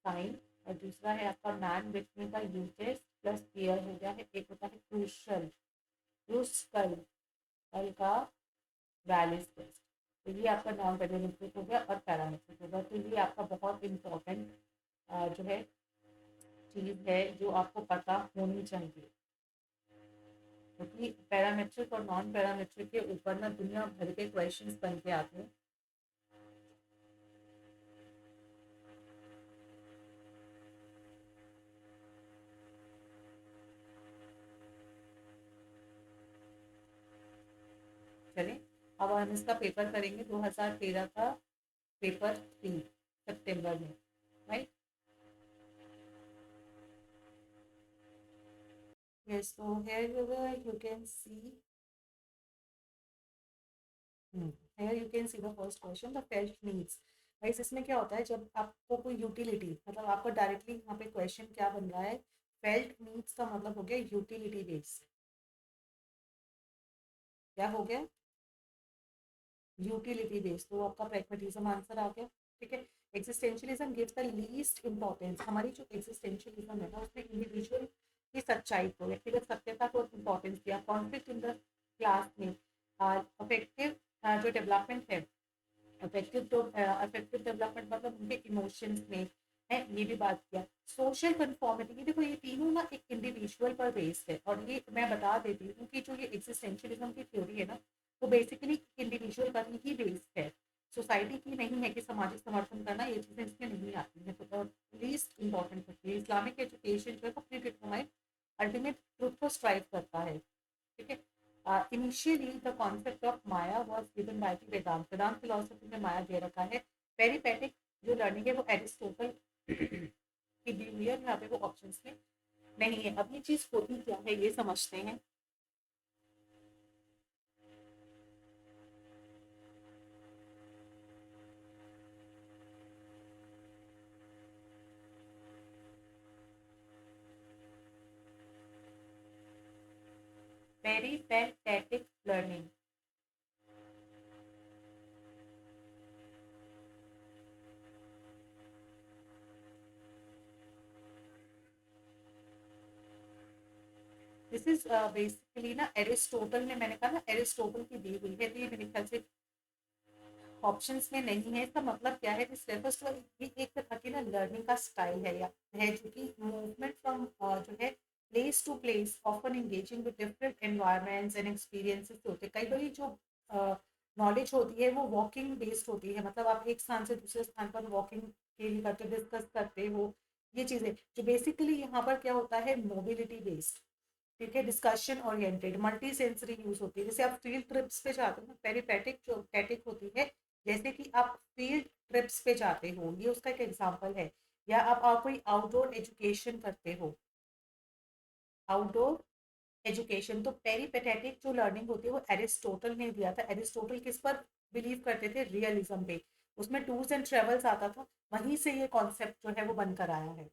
A: साइन। और दूसरा है आपका मैन विटनी का यू टेस्ट प्लस पेयर हो गया है। एक होता है क्रूस्कल का वैलिस टेस्ट। तो ये आपका नॉन पैरामेट्रिक हो गया और पैरामेट्रिक होगा। तो ये आपका बहुत इंपॉर्टेंट जो है चीज़ है जो आपको पता होनी चाहिए, क्योंकि पैरामेट्रिक और नॉन पैरामेट्रिक के ऊपर ना दुनिया भर के क्वेश्चंस बन के आते हैं। चलिए, अब हम इसका पेपर करेंगे 2013 का पेपर 3 सितंबर में, right. yes so here you can see here you can see the first question, the felt needs। Guys इसमें क्या होता है, जब आपको कोई यूटिलिटी, मतलब आपको डायरेक्टली यहाँ पे क्वेश्चन क्या बन रहा है, फेल्ट नीड्स का मतलब हो गया यूटिलिटी बेस। क्या हो गया, यूटिलिटी बेस। तो आपका प्रैग्मेटिज्म आंसर आ गया। ठीक है। Existentialism gives the least importance, हमारी जो एग्जिस्टेंशियलिज्म है ना उसमें इंडिविजुअल की सच्चाई को, व्यक्तिगत सत्यता को इम्पोर्टेंस दिया। कॉन्फ्लिक्ट इन द क्लास में अफेक्टिव जो डेवलपमेंट है, अफेक्टिव डेवलपमेंट मतलब उनके इमोशंस में है, ये भी बात किया। सोशल कन्फॉर्मिटी, ये देखो ये तीनों ना एक इंडिविजुअल पर बेस्ड है, और ये मैं बता देती हूँ कि जो ये एग्जिस्टेंशियलिज्म की थ्योरी है ना वो बेसिकली इंडिविजुअल पर ही बेस्ड है, सोसाइटी की नहीं है कि सामाजिक समर्थन करना, ये चीज़ें इसमें नहीं आती हैं। तो लीस्ट इंपॉर्टेंट होती है। इस्लामिक एजुकेशन जो है अपने डिटरमाइन अल्टीमेट ट्रुथ को स्ट्राइव करता है, ठीक है। Initially, the concept of Maya was given by the Vedanta. Vedanta philosophy में माया दे रखा है। पेरिपेटिक जो लर्निंग है वो एरिस्टोटल की दी हुई है, यहाँ पे वो ऑप्शंस में नहीं है। अब ये चीज होती क्या है ये समझते हैं। Peripatetic learning, this is basically ना एरिस्टोटल ने, मैंने कहा ना एरिस्टोटल की दी हुई है, तो ये मेरे ख्याल से ऑप्शंस में नहीं है। इसका मतलब क्या है, दिस रेफर्स टू ये एक तरह की ना लर्निंग का स्टाइल है, या है जो कि मूवमेंट फ्रॉम जो है place to place, often engaging with different environments and experiences होते हैं। कई बार जो नॉलेज होती है वो वॉकिंग बेस्ड होती है, मतलब आप एक स्थान से दूसरे स्थान पर वॉकिंग के लिए करते डिस्कस करते हो, ये चीजें जो बेसिकली यहाँ पर क्या होता है मोबिलिटी बेस्ड, ठीक है। Discussion oriented, multi sensory use होती है। जैसे आप फील्ड ट्रिप्स पे जाते हो ना, पेरिपेटिक जो टैटिक होती है, जैसे कि आप फील्ड ट्रिप्स पे जाते हो, ये उसका एक एग्जांपल है। या आप कोई आउटडोर एजुकेशन करते हो, आउटडोर एजुकेशन, तो पेरिपेटेटिक जो लर्निंग होती है वो एरिस्टोटल ने दिया था। एरिस्टोटल किस पर बिलीव करते थे, रियलिज्म पे। उसमें टूर्स एंड ट्रेवल्स आता था, वहीं से ये कॉन्सेप्ट जो है वो बनकर आया है।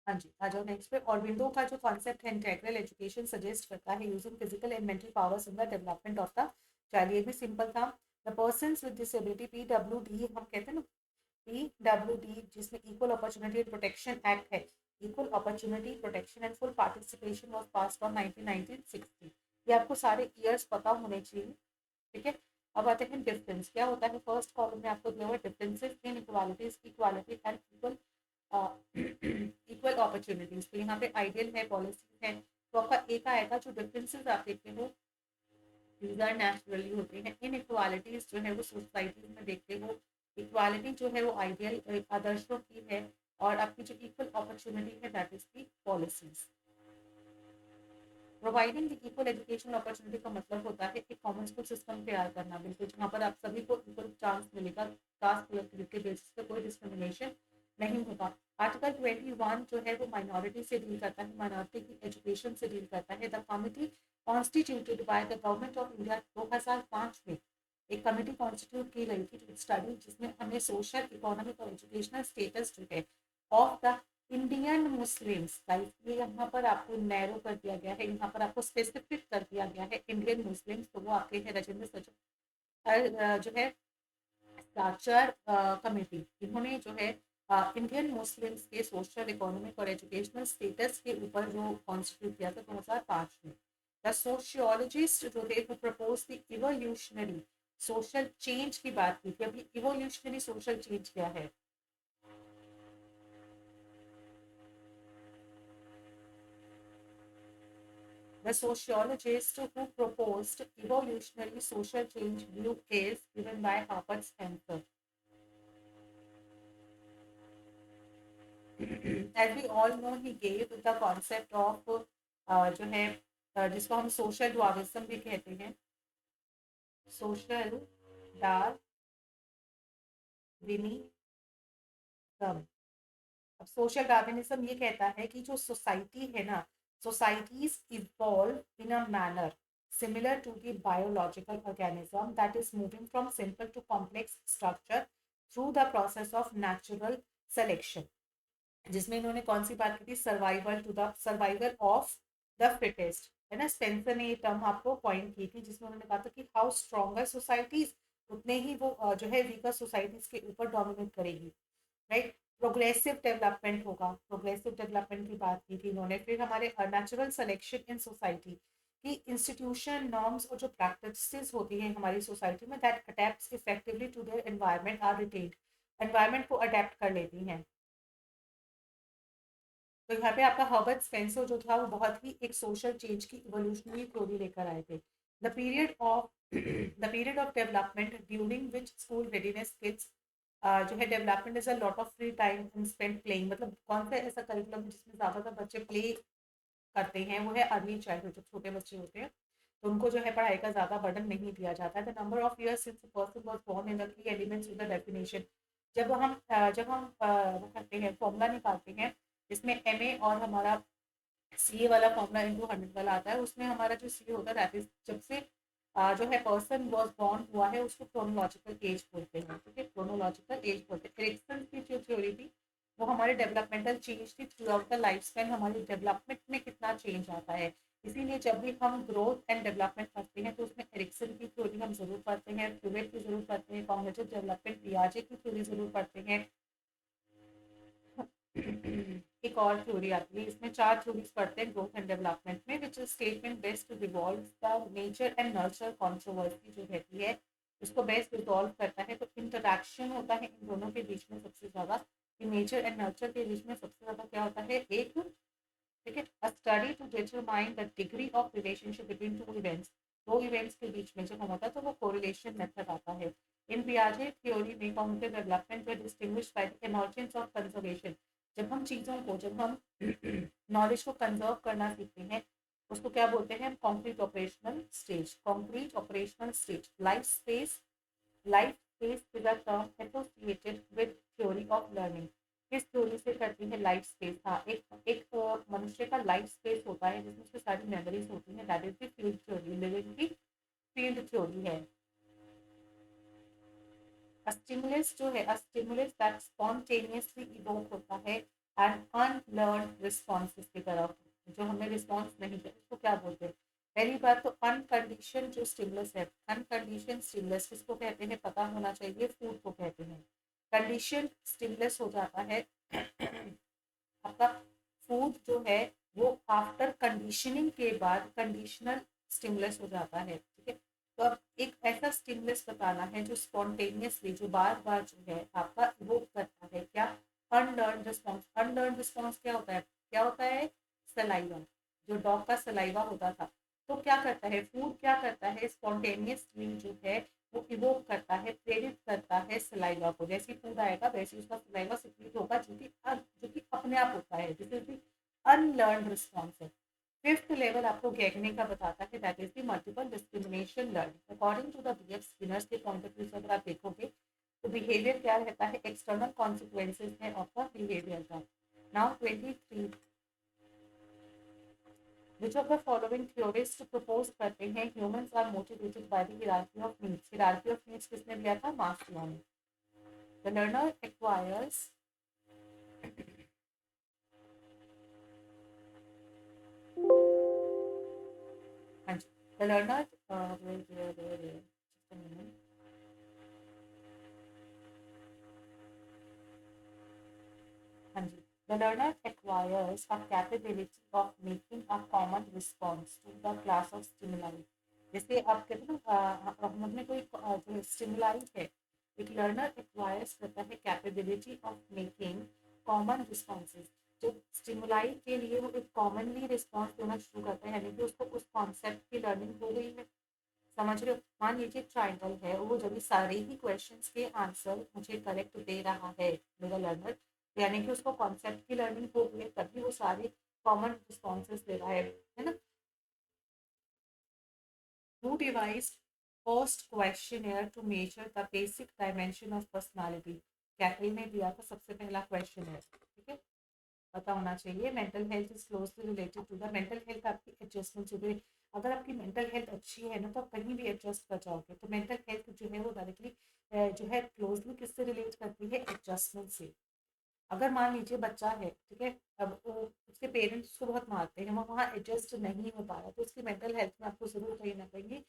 A: हाँ जी, आ जाओ नेक्स्ट पे। ऑरबिंदो का जो कॉन्सेप्ट है इंटेग्रल एजुकेशन सजेस्ट करता है using physical and mental powers in the development of the child. ये भी सिंपल था। The persons with disability, PWD हम कहते हैं ना, PWD जिसमें equal opportunity and protection act है, equal opportunity protection and full participation was passed on 1960। ये आपको सारे ईयर्स पता होने चाहिए, ठीक है। अब आते हैं डिफरेंस क्या होता है। फर्स्ट कॉलम में आपको दिया हुआ differences in equalities, equality and equal equal opportunities. तो यहाँ पे आइडियल है, पॉलिसी है, तो आपका एक आएगा। जो डिफरेंसेस आप देखते हो दीज आर नेचुरली होते हैं। इन इक्वालिटीज जो है वो सोसाइटी में देखते हो, इक्वालिटी जो है वो आइडियल आदर्शों की है, और आपकी जो इक्वल अपॉर्चुनिटी है that is the policies. Providing equal education opportunity का मतलब होता है एक कॉमन स्कूल सिस्टम तैयार करना, बिल्कुल जहाँ पर आप सभी को इक्वल चांस मिलेगा, कास्ट के बेसिस पे कोई डिस्क्रिमिनेशन नहीं होगा। आर्टिकल 21 जो है वो माइनॉरिटी से डील करता है, माइनॉरिटी की एजुकेशन से डील करता है। The committee constituted by the government of India 2005 में एक कमेटी कॉन्स्टिट्यूट की गई थी टू स्टडी, जिसमें हमें सोशल, इकोनॉमिक और एजुकेशनल स्टेटस जो है of the Indian Muslims, guys ये यहाँ पर आपको नैरो कर दिया गया है, यहाँ पर आपको स्पेसिफिक कर दिया गया है इंडियन मुस्लिम्स। तो वो आपके हैं राजेंद्र सचिव जो है स्टाचर कमेटी, इन्होंने जो है इंडियन मुस्लिम्स के सोशल, इकोनॉमिक और एजुकेशनल स्टेटस के ऊपर जो कॉन्स्टिट्यूट किया था 2005 में। द सोशियोलॉजिस्ट जो थे वो propose the evolutionary social change की बात की थी। अभी इवोल्यूशनरी सोशल चेंज क्या है, the sociologist who proposed evolutionary social change view is given by Herbert Spencer. As we all know, he gave the concept of जो है जिसको हम सोशल डुआलिज्म भी कहते हैं, सोशल डार्विनिज्म। अब सोशल डार्विनिज्म ये कहता है कि जो सोसाइटी है ना, societies evolve in a manner similar to the biological organism that is moving from simple to complex structure through the process of natural selection. जिसमें इन्होंने कौन सी बात की थी, survival to the survival of the fittest, है ना। Spencer ने ये टर्म आपको पॉइंट की थी जिसमें उन्होंने कहा था कि हाउ स्ट्रॉन्गर सोसाइटीज उतने ही वो जो है वीकर सोसाइटीज के ऊपर डोमिनेट करेगी, राइट। प्रोग्रेसिव डेवलपमेंट होगा, प्रोग्रेसिव डेवलपमेंट की बात की थी इन्होंने। फिर हमारे नेचुरल सिलेक्शन इन सोसाइटी की इंस्टीट्यूशन नॉर्म्स और जो प्रैक्टिसेस होती हैं हमारी सोसाइटी में that adapts effectively to their environment are retained, environment को अडेप्ट कर लेती हैं। तो यहाँ पे आपका हर्बर्ट स्पेंसर जो था वो बहुत ही एक सोशल चेंज की इवोल्यूशनरी थ्योरी लेकर आए थे। The period of development during which school readiness kids जो है development is a lot of free time and spend playing, मतलब कौन सा ऐसा करिकुलम जिसमें ज़्यादातर बच्चे प्ले करते हैं वो है अर्ली चाइल्डहुड, जब छोटे बच्चे होते हैं तो उनको जो है पढ़ाई का ज़्यादा बर्डन नहीं दिया जाता है। The number of years since person was born in the key elements with the definition, जब हम वो करते हैं फॉर्मूला निकालते हैं जिसमें एम ए और हमारा सी ए वाला फॉर्मूला इंटू 100 वाला आता है, उसमें हमारा जो सी होता है दैट इज जब से जो है पर्सन वॉज बॉर्न हुआ है उसको क्रोनोलॉजिकल एज बोलते हैं, ठीक है, क्रोनोलॉजिकल एज बोलते हैं। एरिक्सन की जो थ्योरी थी वो हमारे डेवलपमेंटल चेंज थी through out the life span, हमारी डेवलपमेंट में कितना चेंज आता है। इसीलिए जब भी हम ग्रोथ एंड डेवलपमेंट पढ़ते हैं तो उसमें एरिक्सन की थ्योरी हम जरूर पढ़ते हैं, फ्यूरेट की जरूर पढ़ते हैं, कॉग्निटिव डेवलपमेंट पियाजे की थ्योरी जरूर पढ़ते हैं। एक और थ्योरी आती है, इसमें 4 थ्योरीज पढ़ते हैं ग्रोथ एंड डेवलपमेंट में, which is statement best revolve the nature and nurture controversy जो रहती है उसको बेस्ट रिजॉल्व करता है। तो इंटरेक्शन होता है इन दोनों के बीच में सबसे ज्यादा, नेचर एंड नर्चर के बीच में सबसे ज्यादा क्या होता है, एक, ठीक है, a study to determine the degree of relationship between two events, दो इवेंट्स के बीच में जब हम होता है तो वो कोरिलेशन मेथड आता है। इन पियाजे थ्योरी में cognitive development with distinguished by the emergence of conservation, जब हम चीज़ों को जब हम नॉलेज को कंजर्व करना सीखते हैं उसको क्या बोलते हैं, concrete operational stage, concrete operational stage. Life space is a term associated with theory of learning, किस थ्योरी से करती है, लाइफ स्पेस। हाँ, एक मनुष्य का लाइफ स्पेस होता है जिसमें उसकी सारी मेमोरीज होती हैं, that is the field theory, living की फील्ड थ्योरी है। स्टिमुलस जो है, स्टिमुलस दैट स्पॉन्टेनियसली इवोक होता है एंड अनलर्न रिस्पॉन्सेस की तरफ, जो हमें रिस्पॉन्स नहीं दे उसको क्या बोलते हैं। पहली बात तो अनकंडीशन जो स्टिमुलस है, अनकंडीशन स्टिमुलस किसको कहते हैं पता होना चाहिए, फूड को कहते हैं। कंडीशन स्टिमुलस हो जाता है आपका फूड जो है वो आफ्टर कंडीशनिंग के बाद कंडीशनल स्टिमुलस हो जाता है, ठीक है। तो अब एक ऐसा स्टिमुलस बताना है जो स्पॉन्टेनियसली जो बार बार जो है आपका इवोक करता है, क्या, अनलर्न रिस्पॉन्स। अनलर्न रिस्पॉन्स क्या होता है, क्या होता है, सलाइवा, जो डॉग का सलाइवा होता था। तो क्या करता है फूड, क्या करता है स्पॉन्टेनियसली जो है वो इवोक करता है, प्रेरित करता है सलाइवा को, जैसे फूड आएगा वैसे उसका सलाइवा सिक्रीट होगा जो कि अपने आप होता है, this is the unlearn response है। फिफ्थ लेवल आपको गैगने का बताता है, that is the multiple discrimination learning. According to the BF Skinner's के पॉइंट ऑफ व्यू से अगर आप देखोगे तो बिहेवियर क्या रहता है, एक्सटर्नल कॉन्सिक्वेंसेज है ऑफ द बिहेवियर का। Now 23 which of the following theorists propose करते हैं humans are motivated by the hierarchy of needs। hierarchy of needs किसने दिया था, मास्लो ने। the learner acquires हाँ जी, the learner just a minute। हाँ जी, the learner acquires a capability of making a common response to the class of stimuli। जैसे आप कहते हैं ना हमने कोई जो स्टिमुलाई है, एक लर्नर एक्वायर्स करता है capability of making common responses, जो स्टिमुलाई के लिए वो एक कॉमनली रिस्पॉन्स देना शुरू करता है, यानी कि उसको उस कॉन्सेप्ट की लर्निंग हो गई है। समझ रहे हो, मान लीजिए ट्राइंगल है, वो जब सारे ही क्वेश्चंस के आंसर मुझे करेक्ट दे रहा है मेरा लर्नर, यानी कि उसको कॉन्सेप्ट की लर्निंग हो गई है, तभी वो सारे कॉमन रिस्पॉन्सेज दे रहा है ना। Who devised first questionnaire to measure the basic dimension of personality? Cattery ने दिया था सबसे पहला क्वेश्चनर, ठीक है। पता होना चाहिए। Mental health is closely related to the mental health, आपकी एडजस्टमेंट से भी, अगर आपकी मेंटल हेल्थ अच्छी है ना तो आप कहीं भी एडजस्ट कर जाओगे। तो मेंटल हेल्थ जो है वो डायरेक्टली जो है क्लोजली किससे रिलेट करती है, एडजस्टमेंट से। अगर मान लीजिए बच्चा है, ठीक है, अब उसके पेरेंट्स उसको बहुत मारते हैं, वो वहाँ एडजस्ट नहीं हो पा रहा, तो उसकी मेंटल हेल्थ में आपको जरूर कहीं ना कहीं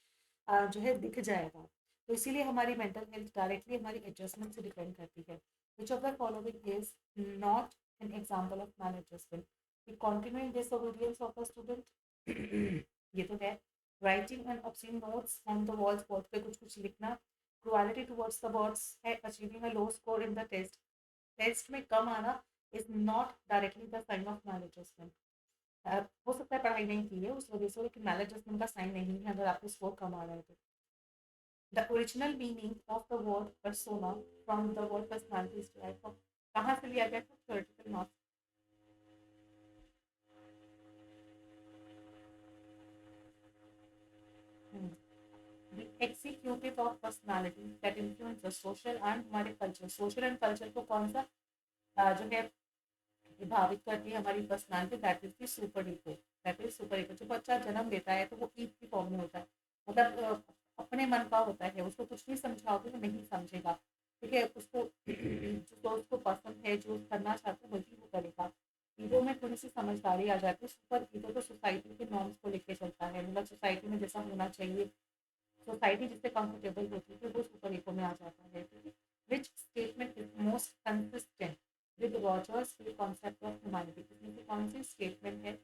A: जो है दिख जाएगा। तो इसीलिए हमारी मेंटल हेल्थ डायरेक्टली हमारी एडजस्टमेंट से डिपेंड करती है। Which of the following is not an example of man adjustment? Continuing disobedience of a student, ये तो है। Writing and obscene notes on the walls, board पे कुछ कुछ लिखना। क्रुएलिटी टुवर्ड्स द बर्ड्स है। Achieving a low score in the test, test में कम आना is not directly the sign of maladjustment. हो सकता है पढ़ाई नहीं की है उस वजह से, लेकिन मैल एडजस्टमेंट का साइन नहीं है अगर आपको स्कोर कम आ रहा है तो। The original meaning of the word persona from the word personality is derived from, कहाँ से लिया गया था, theoretical not. The executive of personality that influence the social and हमारे कल्चर, सोशल एंड कल्चर को कौन सा जो है प्रभावित करती है हमारी personality, that is the super ego. That is super ego. जब बच्चा जन्म लेता है तो वो ईग की फॉर्म में होता है, मतलब अपने मन का होता है, उसको कुछ भी समझाओगे वो नहीं समझेगा, ठीक है। उसको जो उसको पसंद है, जो करना चाहता है वही वो करेगा। ईगो में थोड़ी सी समझदारी आ जाती है। सुपर ईगो तो सोसाइटी के नॉर्म्स को लेके चलता है, मतलब सोसाइटी में जैसा होना चाहिए, सोसाइटी जिससे कंफर्टेबल होती है वो सुपर ईगो में आ जाता है, ठीक है। Which statement is most consistent with Rogers concept of humanity? इसमें से कौन सी स्टेटमेंट है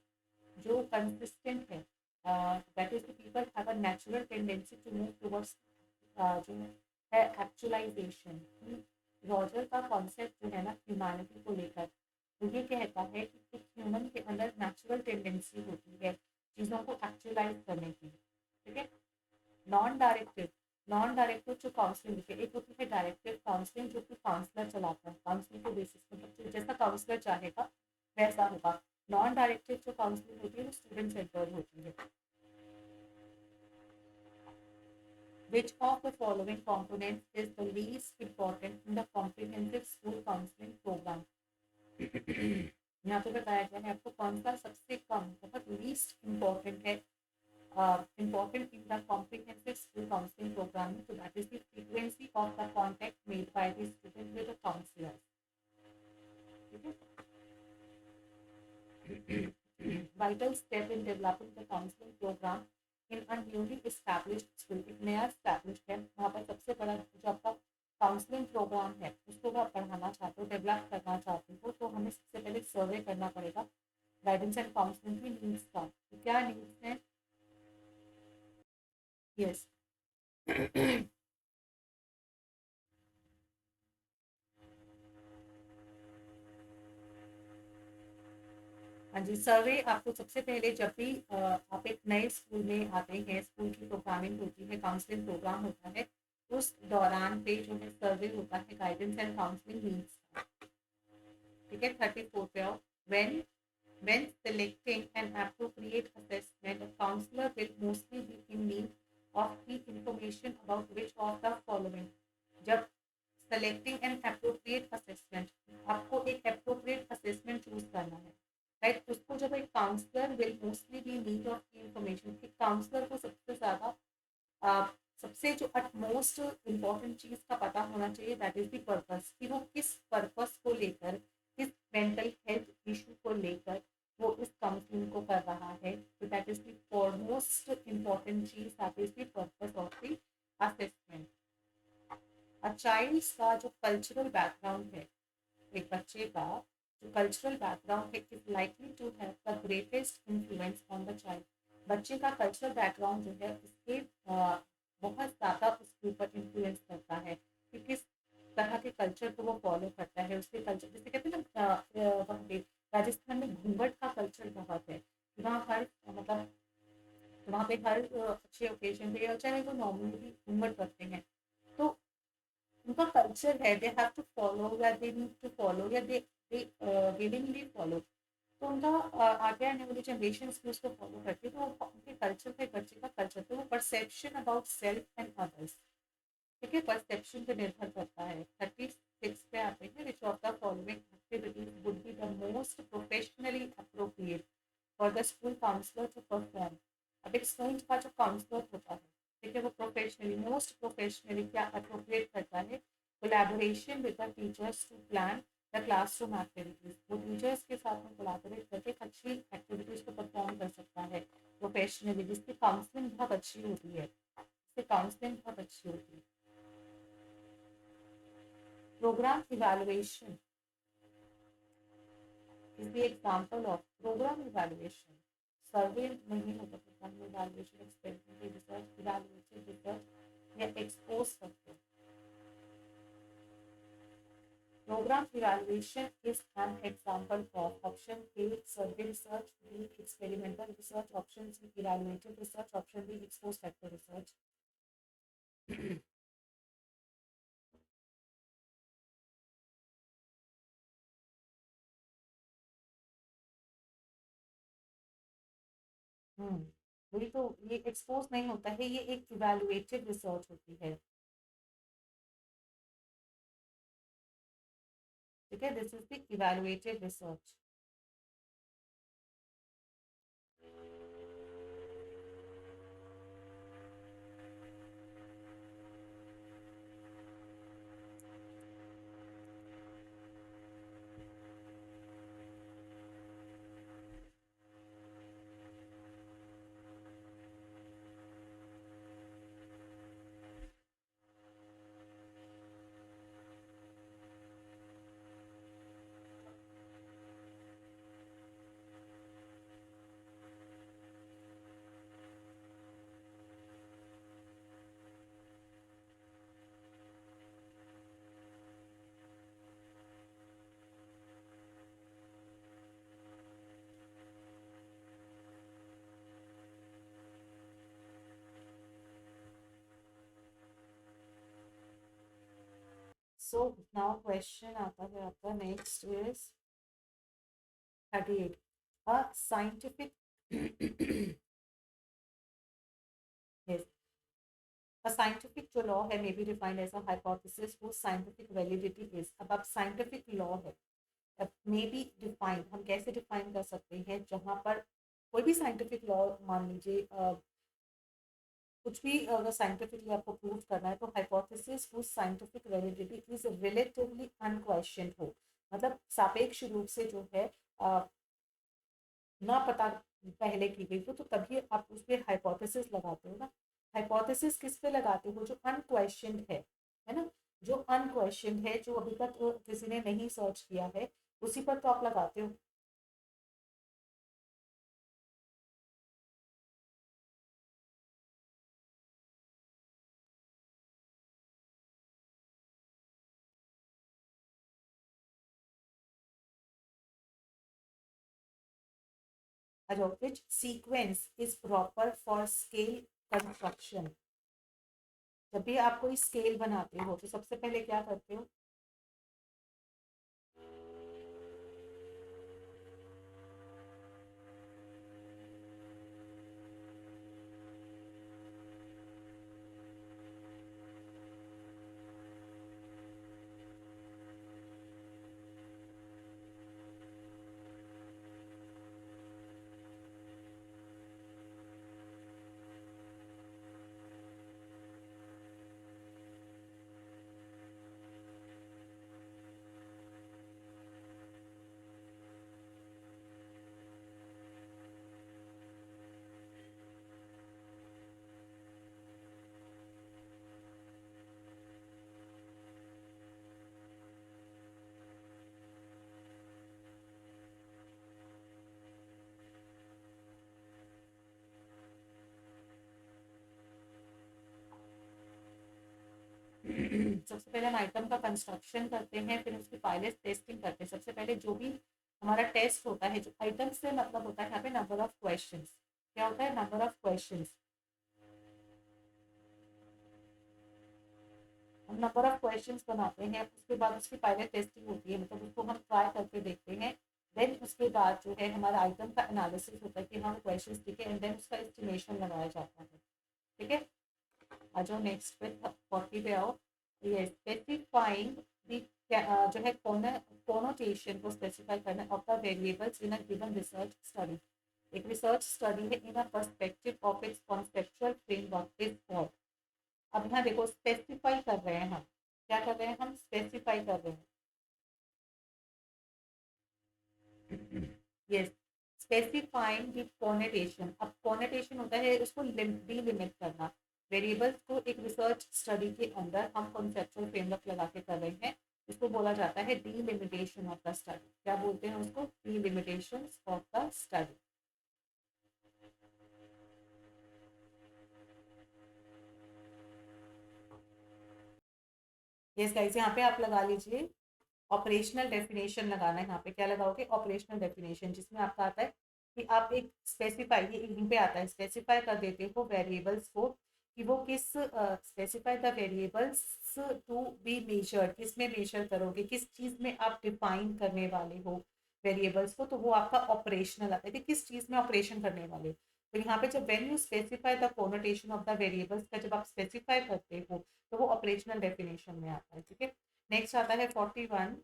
A: जो कंसिस्टेंट है? That is the people have a natural tendency to move towards जो है एक्चुअलाइजेशन। रॉजर का कॉन्सेप्ट जो है ना ह्यूमैनिटी को लेकर, तो ये कहता है कि एक ह्यूमन के अंदर नेचुरल टेंडेंसी होती है चीज़ों को एक्चुअलाइज करने की, ठीक है। नॉन डायरेक्टिव, नॉन डायरेक्टिव जो काउंसलिंग है, एक होती है डायरेक्टिव काउंसलिंग जो कि काउंसलर चलाता है, काउंसलिंग के बेसिस पर जैसा काउंसलर चाहेगा वैसा होगा। नॉन डायरेक्टिव जो काउंसलिंग होती है वो स्टूडेंट सेंटर्ड होती है। Which of the following components is the least important in the comprehensive school counseling program? यहाँ पे बताया गया है आपको कौन सा सबसे कम, बहुत लीस्ट इम्पोर्टेंट है important in the comprehensive school counseling program. So that is the frequency of the contact made by the student with the counselor. Vital step in developing the counseling program in a newly established school. एक नया established है, वहाँ पर सबसे बड़ा जो आपका counselling programme है उसको आप पढ़ाना चाहते हो, डेवलप करना चाहते हो, तो हमें सबसे पहले सर्वे करना पड़ेगा गाइडेंस एंड काउंसलिंग की नीड्स का। तो क्या नीड्स हैं? यस, हाँ जी। सर्वे आपको सबसे पहले जब भी आप एक नए स्कूल में आते हैं, स्कूल की प्रोग्रामिंग होती है, काउंसलिंग प्रोग्राम होता है, उस दौरान पे जो है सर्वे होता है गाइडेंस एंड काउंसलिंग नीड्स का, ठीक है। 34 पे आओ। When when selecting an appropriate assessment, a counselor will mostly be in need of the information about which of the following. जब selecting an appropriate assessment, आपको एक appropriate assessment choose करना है, राइट। उसको जब एक counsellor will mostly be need of the information, एक counsellor को सबसे ज़्यादा सबसे जो अटमोस्ट इम्पॉर्टेंट चीज़ का पता होना चाहिए, दैट इज द पर्पस, कि वो किस पर्पस को लेकर, किस मेंटल हेल्थ इशू को लेकर वो इस काउंसलिंग को कर रहा है। तो that is the foremost important चीज, that is the purpose of the assessment. A child का जो कल्चरल बैकग्राउंड है, एक बच्चे का जो कल्चरल बैकग्राउंड है, is likely to have the greatest influence on the child. बच्चे का कल्चरल बैकग्राउंड जो है उसके बहुत ज़्यादा उसके ऊपर इन्फ्लुएंस करता है कि किस तरह के कल्चर को वो फॉलो करता है। उसके कल्चर, जैसे कहते हैं ना वहाँ पे राजस्थान में घूंघट का कल्चर बहुत है, वहाँ हर मतलब वहाँ पे हर अच्छे ओकेजन पे, या चाहे वो नॉर्मली भी घूंघट रखते हैं, तो उनका कल्चर है, दे हैव टू फॉलो, या दे नीड टू फॉलो, या दे विलिंगली फॉलो। तो उनका आगे आने वाली जनरेशन भी उसको फॉलो करती है, तो उनके कल्चर पे बच्चे का कल्चर, तो वो perception about self and others, ठीक है, परसेप्शन पे निर्भर करता है। 36 6 पे आते हैं, which of the following activities would be the most professionally appropriate for the school counselor to perform? अब एक स्टूडेंट का जो काउंसलर होता है, ठीक है, वो प्रोफेशनली मोस्ट प्रोफेशनली क्या अप्रोप्रिएट करता है? Collaboration with the teachers to plan the classroom activities. वो टीचर्स के साथ में कोलैबोरेट करके अच्छी एक्टिविटीज को परफॉर्म कर सकता है प्रोफेशनली, जिसकी काउंसलिंग बहुत अच्छी होती है, जिससे काउंसलिंग बहुत अच्छी होती है। Program evaluation is the example of program evaluation. Survey नहीं होता, program evaluation experimental research, evaluative research या एक्सपोज करते। Program evaluation is an example of option A survey research, B experimental research, option C evaluative research, option D exposed factor research. वही तो, ये expose नहीं होता है, ये एक इवैल्यूएटिव रिसर्च होती है, ठीक है, this is the evaluative research. So now question आता है आपका, next is 38. A scientific yes, a scientific जो law है may be defined as a hypothesis whose scientific validity is। अब आप scientific law है, अब may be defined, हम कैसे define कर सकते हैं? जहाँ पर कोई भी scientific law, मान लीजिए कुछ भी अगर साइंटिफिकली आपको प्रूव करना है, तो hypothesis whose scientific validity is relatively unquestioned हो, मतलब सापेक्ष रूप से जो है ना पता पहले की गई हो, तो तभी आप उस पर हाइपोथेसिस लगाते हो ना। हाइपोथेसिस किस पे लगाते हो? जो अनक्वेश्चनड है ना, जो अनक्वेश्चनड है, जो अभी तक किसी ने नहीं सर्च किया है, उसी पर तो आप लगाते हो। Which sequence is proper for scale construction? जब भी आप कोई स्केल बनाते हो तो सबसे पहले क्या करते हो? सबसे पहले हम आइटम का कंस्ट्रक्शन करते हैं, फिर उसकी पायलट टेस्टिंग करते हैं। सबसे पहले जो भी हमारा टेस्ट होता है, जो आइटम से मतलब होता है यहाँ पे नंबर ऑफ क्वेश्चंस। क्या होता है? Number of questions. हम नंबर ऑफ क्वेश्चंस बनाते हैं, उसके बाद उसकी पायलट टेस्टिंग होती है, मतलब उसको हम ट्राई करके देखते हैं। देन उसके बाद जो है हमारा आइटम का एनालिसिस होता है कि हाँ क्वेश्चंस दिखे, एंड देन उसका एस्टिमेशन लगाया जाता है, ठीक है। आ जाओ नेक्स्ट पे, 40 पे आओ। Yes, specifying the जो है कोनोटेशन को स्पेसिफाई करना of the variables in a given research study. एक रिसर्च स्टडी है in a perspective of its conceptual framework is called. अब यहाँ देखो स्पेसिफाई कर रहे हैं हम, क्या कर रहे हैं हम, स्पेसिफाई कर रहे हैं। Yes, specifying the connotation. अब कोनेटेशन होता है उसको डिलिमिट करना। वेरिएबल्स को एक रिसर्च स्टडी के अंदर हम कॉन्सेप्चुअल फ्रेमवर्क लगा के कर रहे हैं, इसको बोला जाता है डिलिमिटेशन ऑफ द स्टडी। क्या बोलते हैं उसको, delimitation of the study. Yes guys, यहाँ पे आप लगा लीजिए ऑपरेशनल डेफिनेशन लगाना है। यहाँ पे क्या लगाओगे, ऑपरेशनल डेफिनेशन, जिसमें आपका आता है कि आप एक स्पेसिफाई, ये यहीं पे आता है, स्पेसिफाई कर देते हो वेरिएबल्स को कि वो किस, specify the variables to be measured, किस में मेजर करोगे, किस चीज में आप डिफाइन करने वाले हो वेरिएबल्स को, तो वो आपका ऑपरेशनल आता है कि किस चीज में ऑपरेशन करने वाले। तो यहाँ पे जब when you specify the connotation of the variables का जब आप स्पेसिफाई करते हो तो वो ऑपरेशनल डेफिनेशन में आता है। ठीक है, नेक्स्ट आता है 41।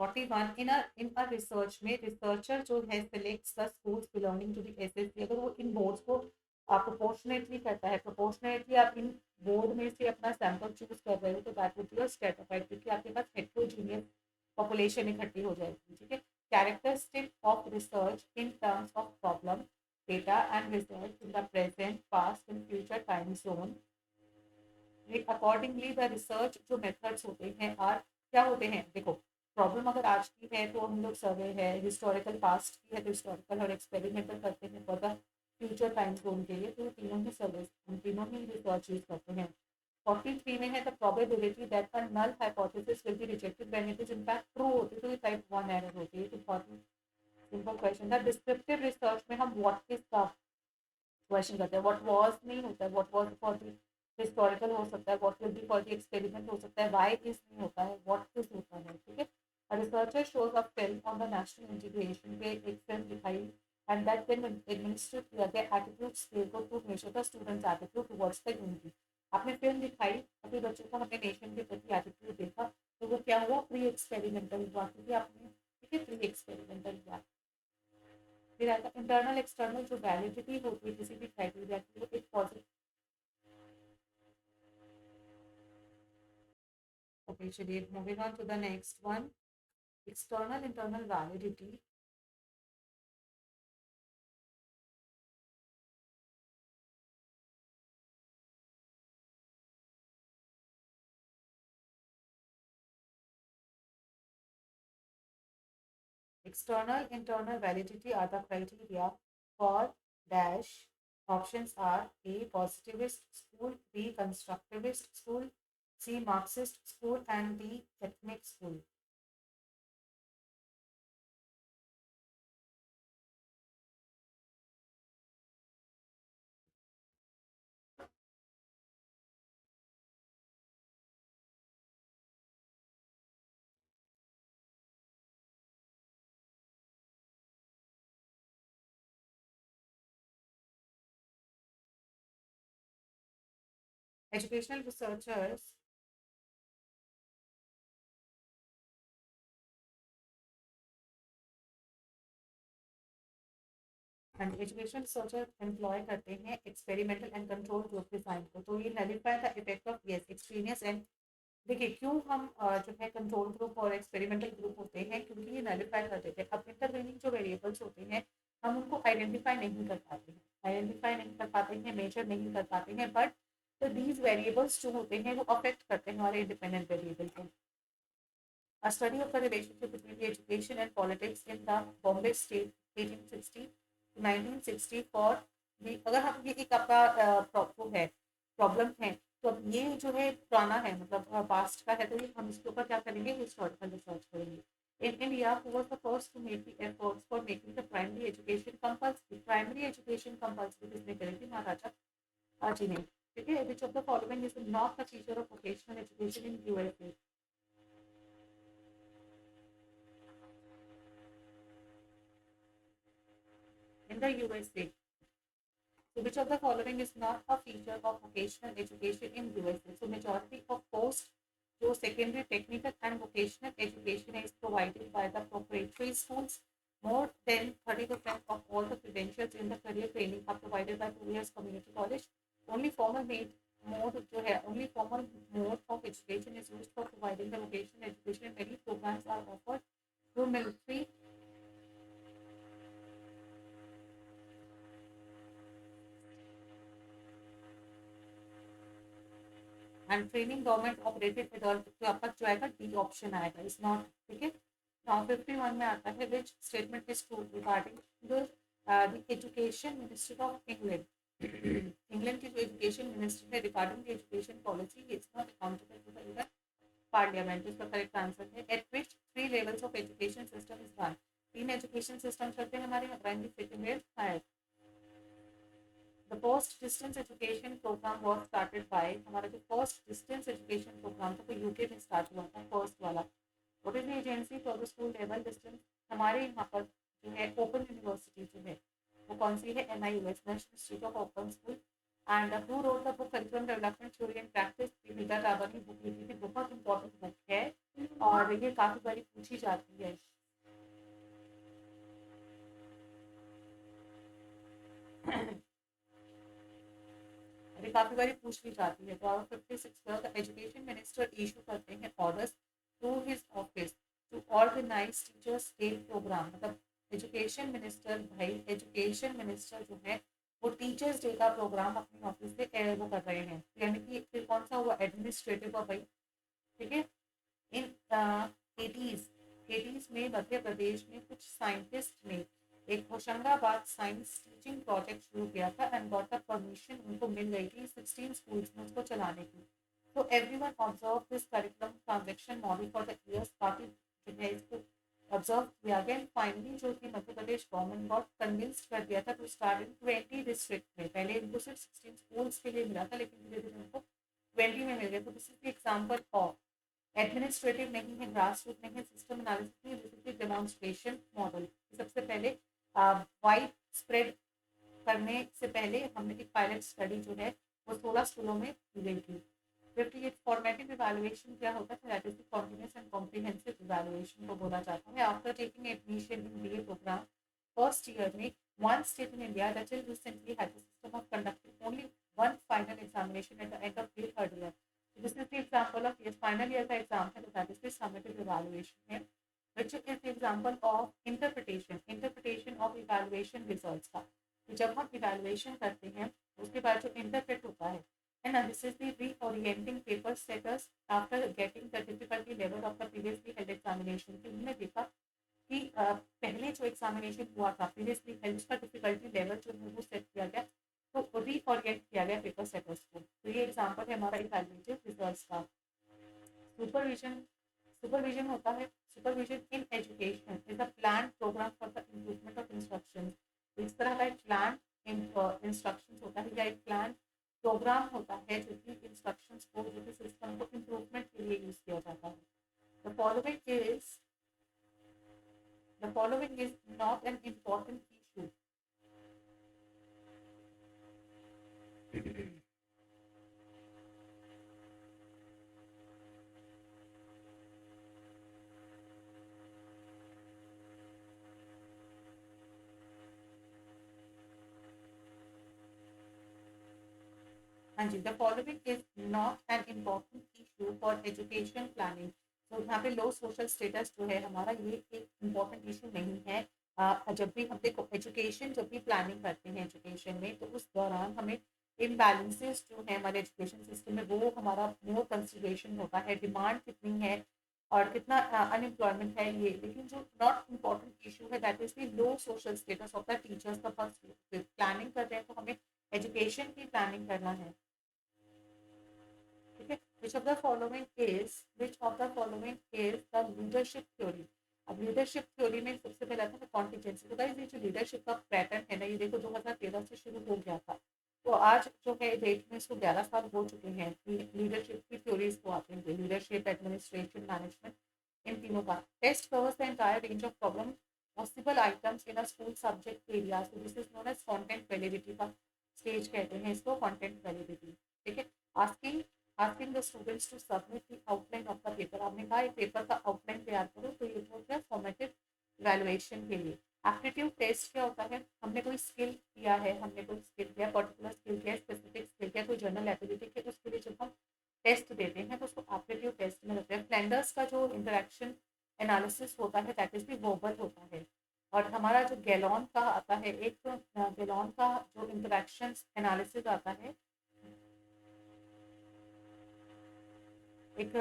A: 41 इन अ रिसर्च में रिसर्चर जो है selects the schools belonging to the SSC. अगर वो इन बोर्ड्स को आप प्रोपोर्शनेटली करता है, प्रोपोर्शनेटली आप इन बोर्ड में से अपना सैंपल चूज कर रहे हो, तो that would be a stratified, क्योंकि आपके पास हेट्रोजीनियस पॉपुलेशन इकट्ठी हो जाएगी। ठीक है, characteristic of research in terms of problem, data and result in the present, past and future time zone. Accordingly the research जो मेथड्स होते हैं आर, क्या होते हैं, देखो प्रॉब्लम अगर आज की है तो हम लोग सर्वे है, हिस्टोरिकल पास्ट की है तो हिस्टोरिकल और एक्सपेरिमेंटल करते हैं for the future time zone के लिए, तो तीनों ही सर्वे, हम तीनों ही रिसर्च यूज करते हैं। 43 में है the probability that a null hypothesis will be rejected when it is in fact true होती है, तो ये टाइप 1 एरर होती है। इंपॉर्टेंट सिंपल क्वेश्चन था। डिस्क्रिप्टिव रिसर्च में हम व्हाट इज का क्वेश्चन करते हैं, व्हाट वाज नहीं होता है, what was for the historical हो सकता है, what will be for the experiment हो सकता है, व्हाई इज नहीं होता है, व्हाट इज होता है। ठीक है, a researcher shows a film on the national integration पे एक फिल्म दिखाई एंड दैट फिल्म एडमिनिस्ट्रेट किया गया एटीट्यूड स्केल को to measure the students attitude towards the unity. आपने फिल्म दिखाई, अपने बच्चों को हमने नेशन के प्रति एटीट्यूड देखा, तो वो क्या हुआ, प्री एक्सपेरिमेंटल हुआ, क्योंकि आपने, ठीक है, प्री एक्सपेरिमेंटल हुआ। फिर आता इंटरनल एक्सटर्नल जो वैलिडिटी होती है किसी भी क्राइटेरिया की, वो एक पॉजिटिव। ओके, चलिए moving on to the next one, external internal validity. External internal validity are the criteria for dash. Options are A positivist school, B constructivist school, C Marxist school, and D ethnic school. Educational researchers and educational researchers employ करते हैं experimental and control group design को, तो ये nullify the effect of yes extraneous and, देखिए क्यों हम जो है कंट्रोल ग्रुप और एक्सपेरिमेंटल ग्रुप होते हैं, क्योंकि ये नलिफाई कर देते हैं। अब इंटरवेनिंग जो वेरिएबल्स होते हैं हम उनको आइडेंटिफाई नहीं कर पाते हैं, आइडेंटिफाई नहीं कर पाते हैं, मेजर नहीं कर पाते हैं, बट तो दीज वेरिएबल्स जो होते हैं वो अफेक्ट करते हैं हमारे इंडिपेंडेंट वेरिएबल को। A study of the relationship between the education and politics in the Bombay state 1860 to 1960 for the, अगर हम ये एक आपका वो है, प्रॉब्लम है, तो अब ये जो है पुराना है, मतलब पास्ट का है, तो ये हम इसके ऊपर क्या करेंगे, हिस्टोरिकल रिसर्च करेंगे। In India, who was the first to make the efforts for making the primary education compulsory? Primary education compulsory किसने करी थी, महाराजा जी ने। ठीक है, which of the following is not a feature of vocational education in USA? In the USA, so which of the following is not a feature of vocational education in USA? So majority of post जो secondary technical and vocational education है is provided by the proprietary schools. More than 30% of all the credentials in the career training are provided by 2 years community college. Only formal mode जो है only formal mode of education is used for providing the vocational education. Many programs are offered through military and training government operated with. तो आपका जो आएगा D option आएगा, is not. ठीक है. Now 51 में आता है which statement is true regarding the education ministry of England. England की जो एजुकेशन मिनिस्ट्री है regarding the education policy is not accountable to the Indian parliament. इसका करेक्ट आंसर है at which 3 levels of education system is run. 3 education system चलते हैं हमारे यहाँ, primary secondary higher. The post distance education program was started by हमारा जो post distance education program था वो यूके में स्टार्ट हुआ था फर्स्ट वाला. What is the agency for the school level distance? हमारे यहाँ पर जो है ओपन यूनिवर्सिटी जो है वो कौन सी है, NIUS national institute of open school. And who wrote the book curriculum development theory and practice. विदा टाबर की बुक लिखी थी, बहुत इंपॉर्टेंट बुक है और ये काफी बारी पूछी जाती है. काफी बारी पूछ ली जाती है. तो 56 एजुकेशन मिनिस्टर इशू करते हैं orders through his office to organize teachers day program. मतलब एजुकेशन मिनिस्टर एजुकेशन मिनिस्टर जो है वो टीचर्स डे का प्रोग्राम अपने ऑफिस से वो कर रहे हैं. यानी कि फिर कौन सा हुआ, एडमिनिस्ट्रेटिव भाई. ठीक है. इन 80s में मध्य प्रदेश में कुछ साइंटिस्ट ने एक होशंगाबाद साइंस टीचिंग प्रोजेक्ट शुरू किया था एंड गॉट द परमिशन. उनको मिल गई थी 16 स्कूल्स में उसको चलाने की. तो everyone observe this curriculum transaction model for the years. काफी जो है इसको ऑब्जर्व किया गया. फाइनली जो थी Madhya Pradesh government got convince कर दिया था टू स्टार्ट इन 20 डिस्ट्रिक्ट में. पहले इनको सिर्फ 16 स्कूल्स के लिए मिला था लेकिन धीरे धीरे उनको 20 में मिल गया. तो this is the example of administrative नहीं है, ग्रास रूट नहीं है, सिस्टम एनालिसिस नहीं, this is the demonstration model. सबसे पहले वाइड स्प्रेड करने से पहले हमने एक पायलट स्टडी जो है वो 16 स्कूलों में की गई थी. जबकि ये फॉर्मेटिव इवैल्यूएशन क्या होता है, that is the continuous and comprehensive evaluation को बोला जाता है. After taking admission in BA program first year में one state in India that till recently had the system of conducting only one final examination at the end of the third year. So this is the example of yes, final year का exam है, तो that is the summative evaluation है, which is the example of interpretation of evaluation results का. तो जब हम evaluation करते हैं उसके बाद जो interpret होता है and this is the reorienting paper status after getting the difficulty level of the previously held examination. तो हमने देखा कि पहले जो एग्जामिनेशन हुआ था प्रीवियसली हेल्थ का डिफिकल्टी लेवल जो है वो सेट किया गया, तो रीओरिएंट किया गया पेपर सेटर्स को. तो ये एग्जांपल है हमारा इवैल्यूएटिव रिजल्ट्स का. सुपरविजन होता है. Supervision in education is a plan program for the improvement of instruction. इस तरह का एक प्लान इंस्ट्रक्शन होता है या एक प्लान प्रोग्राम होता है जो कि इंस्ट्रक्शंस को जो कि सिस्टम को इम्प्रूवमेंट के लिए यूज किया जाता है. The following is not an important issue. हाँ जी, the following is not an important issue for education planning. तो यहाँ पे लो सोशल स्टेटस जो है हमारा ये एक इम्पॉर्टेंट इशू नहीं है. जब भी हम देखो एजुकेशन जब भी प्लानिंग करते हैं एजुकेशन में तो उस दौरान हमें इम्बैलेंसेस जो है हमारे एजुकेशन सिस्टम में वो हमारा मोर कंसिडरेशन होता है. डिमांड कितनी है और कितना अनएम्प्लॉयमेंट है ये. लेकिन जो नॉट इम्पॉर्टेंट इशू है that is the low social status of the teachers. का फर्स्ट प्लानिंग कर रहे हैं तो हमें एजुकेशन की प्लानिंग करना है. ठीक है. which of the following is the leadership theory. अब लीडरशिप थ्योरी में सबसे पहले आता है कॉन्टिजेंसी. तो गाइस ये जो लीडरशिप का पैटर्न है ना ये देखो 2013 से शुरू हो गया था. तो आज जो है डेट में इसको 11 साल हो चुके हैं कि लीडरशिप की थ्योरीज को आते हैं. लीडरशिप, एडमिनिस्ट्रेशन, मैनेजमेंट, इन तीनों का. Test covers the entire range of problem possible items in a school subject area. So this is known as content validity का स्टेज कहते हैं इसको, कंटेंट वैलिडिटी. ठीक है. Asking asking the students to submit the outline of the paper, आपने कहा एक paper का आउटलाइन तैयार करो, तो ये हो गया फॉर्मेटिव इवैल्यूएशन के लिए। एप्टीट्यूड टेस्ट क्या होता है, हमने कोई स्किल किया है, हमने कोई स्किल किया, पर्टिकुलर स्किल किया, स्पेसिफिक स्किल किया, कोई जनरल एबिलिटी के, उसके लिए जब हम टेस्ट देते हैं तो उसको एप्टीट्यूड टेस्ट में लगता है। फ्लैंडर्स का जो इंटरेक्शन एनालिसिस होता है दैट इज भी वर्बल होता है। और हमारा जो गैलॉन का आता है, एक गैलॉन का जो इंटरेक्शन एनालिसिस आता है, एक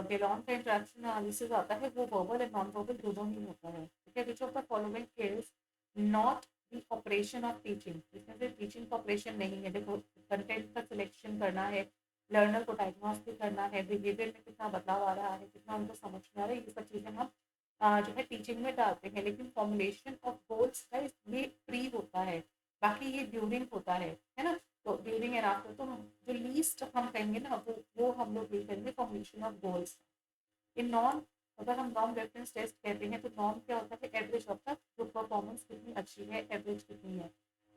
A: गेलॉन का इंटरेक्शन एनालिसिस आता है, वो वर्बल एंड नॉन वर्बल दोनों ही होता है। ठीक है, which of the following is not the operation of teaching, इसमें से टीचिंग का ऑपरेशन नहीं है। देखो, कंटेंट का सिलेक्शन करना है, लर्नर को डायग्नोस भी करना है, बिहेवियर में कितना बदलाव आ रहा है, कितना उनको समझ में आ रहा है, ये सब चीज़ें हम जो है टीचिंग में डालते हैं। लेकिन फॉर्मुलेशन ऑफ गोल्स का ये प्री होता है, बाकी ये ड्यूरिंग होता है ना। तो ड्यूरिंग एंड आफ्टर, तो जो लीस्ट हम कहेंगे ना, वो हम लोग ये करेंगे formulation of goals. In non, अगर हम नॉन रेफरेंस टेस्ट कहते हैं तो नॉन क्या होता है, एवरेज ऑफ द जो परफॉर्मेंस कितनी अच्छी है, एवरेज कितनी है।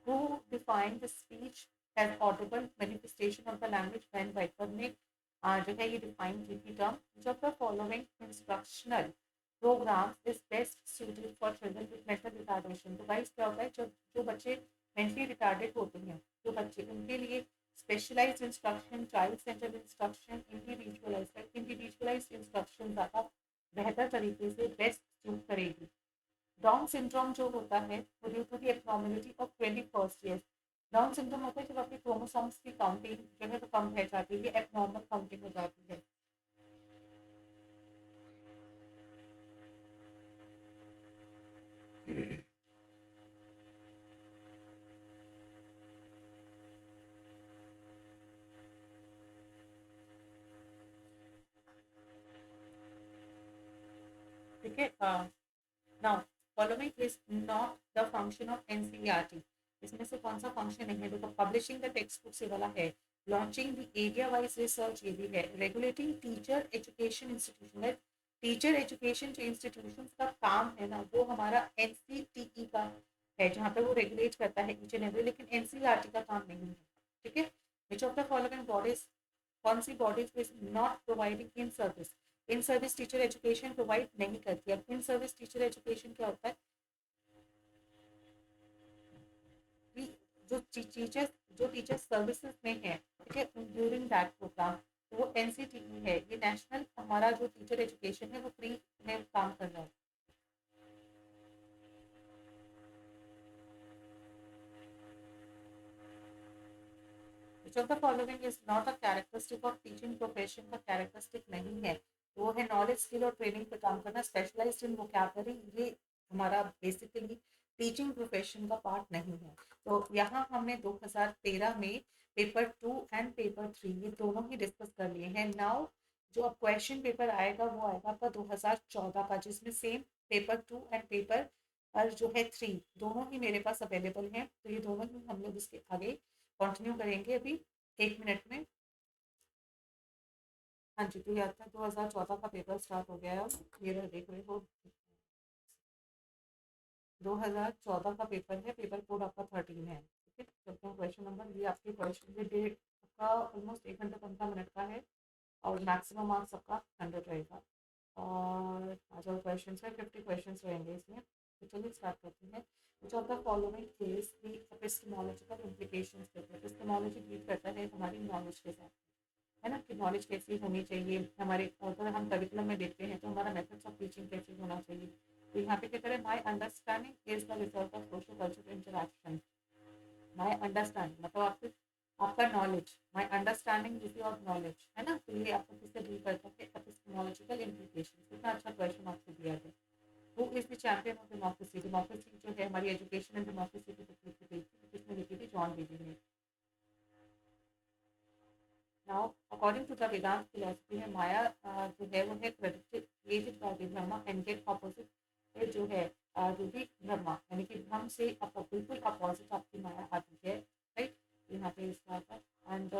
A: Who define the speech as audible manifestation of the language when writer ने जो है ये डिफाइन की थी टर्म। जब the following instructional programs is best suited for children with mental retardation. तो गाइस क्या होता है, जब जो बच्चे मेंटली रिटार्डेड होते हैं, जो बच्चे, उनके लिए specialized instruction, child centered instruction, individualized instruction ज़्यादा बेहतर तरीके से बेस्ट सूट करेगी। डाउन सिंड्रोम जो होता है वो due to the abnormality of 21st year. Down syndrome होता है जब आपके क्रोमोसोम्स की काउंटिंग जो है वो कम रह जाती है, एब्नॉर्मल काउंटिंग हो जाती है। ठीक है, now following is not the function of NCERT. इसमें से कौन सा फंक्शन नहीं है, देखो पब्लिशिंग द टेक्स्ट बुक से वाला है, launching the area wise research ये भी है, रेगुलेटिंग टीचर एजुकेशन इंस्टीट्यूशन है। टीचर एजुकेशन जो इंस्टीट्यूशन का काम है ना, वो हमारा एनसीटीई का है, जहाँ पे वो रेगुलेट करता है ईच एंड एवरी, लेकिन एनसीईआरटी का काम नहीं है। ठीक है, which of the following bodies, कौन सी bodies is not providing in service, in service teacher education provide नहीं करती। अब इन सर्विस टीचर एजुकेशन क्या होता है कि जो टीचर सर्विसेज में है, ठीक है, ड्यूरिंग दैट प्रोग्राम, वो एनसीटीई है, ये नेशनल हमारा जो टीचर एजुकेशन है वो फ्री में काम कर रहा है। Which of the following is not a characteristic of teaching profession, का कैरेक्टरिस्टिक नहीं है, तो वो है नॉलेज, स्किल और ट्रेनिंग पे काम करना, स्पेशलाइज्ड इन वोकैबुलरी, ये हमारा बेसिकली टीचिंग प्रोफेशन का पार्ट नहीं है। तो यहाँ हमने 2013 में पेपर 2 एंड पेपर 3 ये दोनों ही डिस्कस कर लिए हैं। नाउ जो अब क्वेश्चन पेपर आएगा वो आएगा आपका 2014 का, जिसमें सेम पेपर 2 एंड पेपर और जो है 3 दोनों ही मेरे पास अवेलेबल हैं। तो ये दोनों ही हम लोग इसके आगे कंटिन्यू करेंगे अभी 1 मिनट में। हाँ जी, तो याद था 2014 का पेपर स्टार्ट हो गया है, अब ये रह देख रहे हो 2014 का पेपर है, पेपर कोड आपका 13 है। ठीक है, चलते हैं क्वेश्चन नंबर, ये आपकी क्वेश्चन ये डेट आपका ऑलमोस्ट 1 घंटा 15 मिनट का है, और मैक्सिमम मार्क्स आपका 100 रहेगा। और आज और क्वेश्चन है 50 क्वेश्चन रहेंगे इसमें। तो चलिए स्टार्ट करते हैं। विच of the following is the epistemological implications. Epistemology deal करता है हमारी नॉलेज के साथ, है ना, कि नॉलेज कैसी होनी चाहिए हमारे, अगर हम करिकुलम में देखते हैं तो हमारा मेथड्स ऑफ टीचिंग कैसे होना चाहिए। तो यहाँ पे क्या करें, my understanding is the result of social cultural interaction. My understanding मतलब आपके, आपका knowledge, my understanding is your knowledge, है ना। तो ये आपको किससे डील करता है, एपिस्टेमोलॉजिकल इम्प्लीकेशन। कितना अच्छा क्वेश्चन आपसे दिया है। Who is the champion of democracy. Democracy जो है हमारी एजुकेशन एंड डेमोक्रेसी की बुक लिखी गई थी, किसने लिखी थी, जॉन बेबी ने। Now, according to the Vedant philosophy है माया जो है वो है created by the Brahma and get opposite है जो है रूपी ब्रह्मा, यानी कि ब्रह्म से बिल्कुल अपोजिट आपकी माया आती है। राइट, यहाँ पे इसका आता है। एंड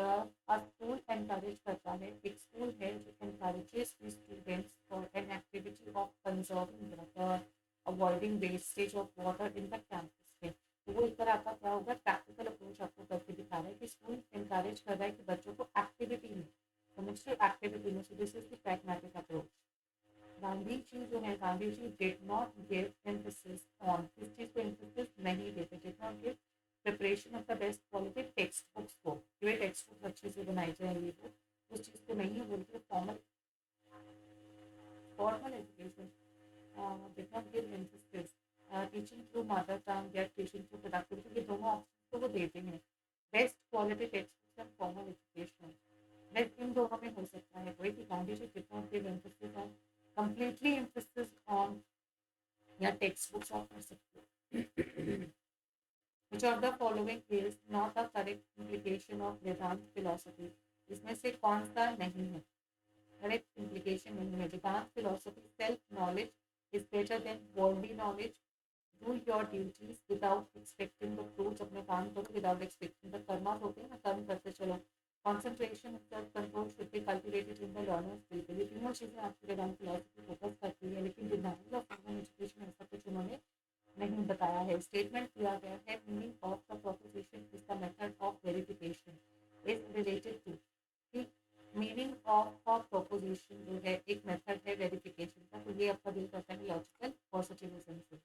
A: स्कूल एनकरेज करता है, एक स्कूल है जो encourages students for an activity of conserving water, avoiding wastage of water in the campus में। तो वो एक तरह का क्या होगा, प्रैक्टिकल अप्रोच आपको करके दिखा रहा है कि स्कूल इंकरेज कर रहा है कि बच्चों को एक्टिविटी में, समझ activity में. So this is the pragmatic approach. Gandhi ji जो है, Gandhi ji did not give emphasis on, किस चीज को emphasis नहीं देते, did not give preparation of the best quality text books को, जो टेक्स्ट बुक्स अच्छे से बनाई जाएंगी, वो उस चीज को नहीं बोलते. Formal education did not give emphasis, teaching through mother tongue या teaching through productivity, ये दोनों ऑप्शन तो वो देते हैं. Best quality text books and formal education, बस इन दोनों में हो सकता है कोई कि Gandhi ji did not give emphasis on, completely emphasis on या टेक्स्ट बुक्स आप कर सकते हो. Which of the following is not a correct implication of Vedant philosophy? इसमें से कौन सा नहीं है, करेक्ट implication नहीं है. Vedant philosophy, self knowledge is better than worldly knowledge. Do your duties without expecting the fruits. अपने काम करो without expecting the कर्मा होते हैं ना, कर्म करते चलो. Concentration and self control should be cultivated in the learner's people. ये तीनों चीजें आपकी वेदांत फिलोसफी फोकस करती है, लेकिन डिनाइल ऑफ ह्यूमन एजुकेशन ऐसा कुछ उन्होंने नहीं बताया है. स्टेटमेंट किया गया है meaning of the proposition is the method of verification is related to. Meaning of a proposition जो है एक मेथड है वेरिफिकेशन का, तो ये आपका डील करता है लॉजिकल पॉजिटिविज्म से.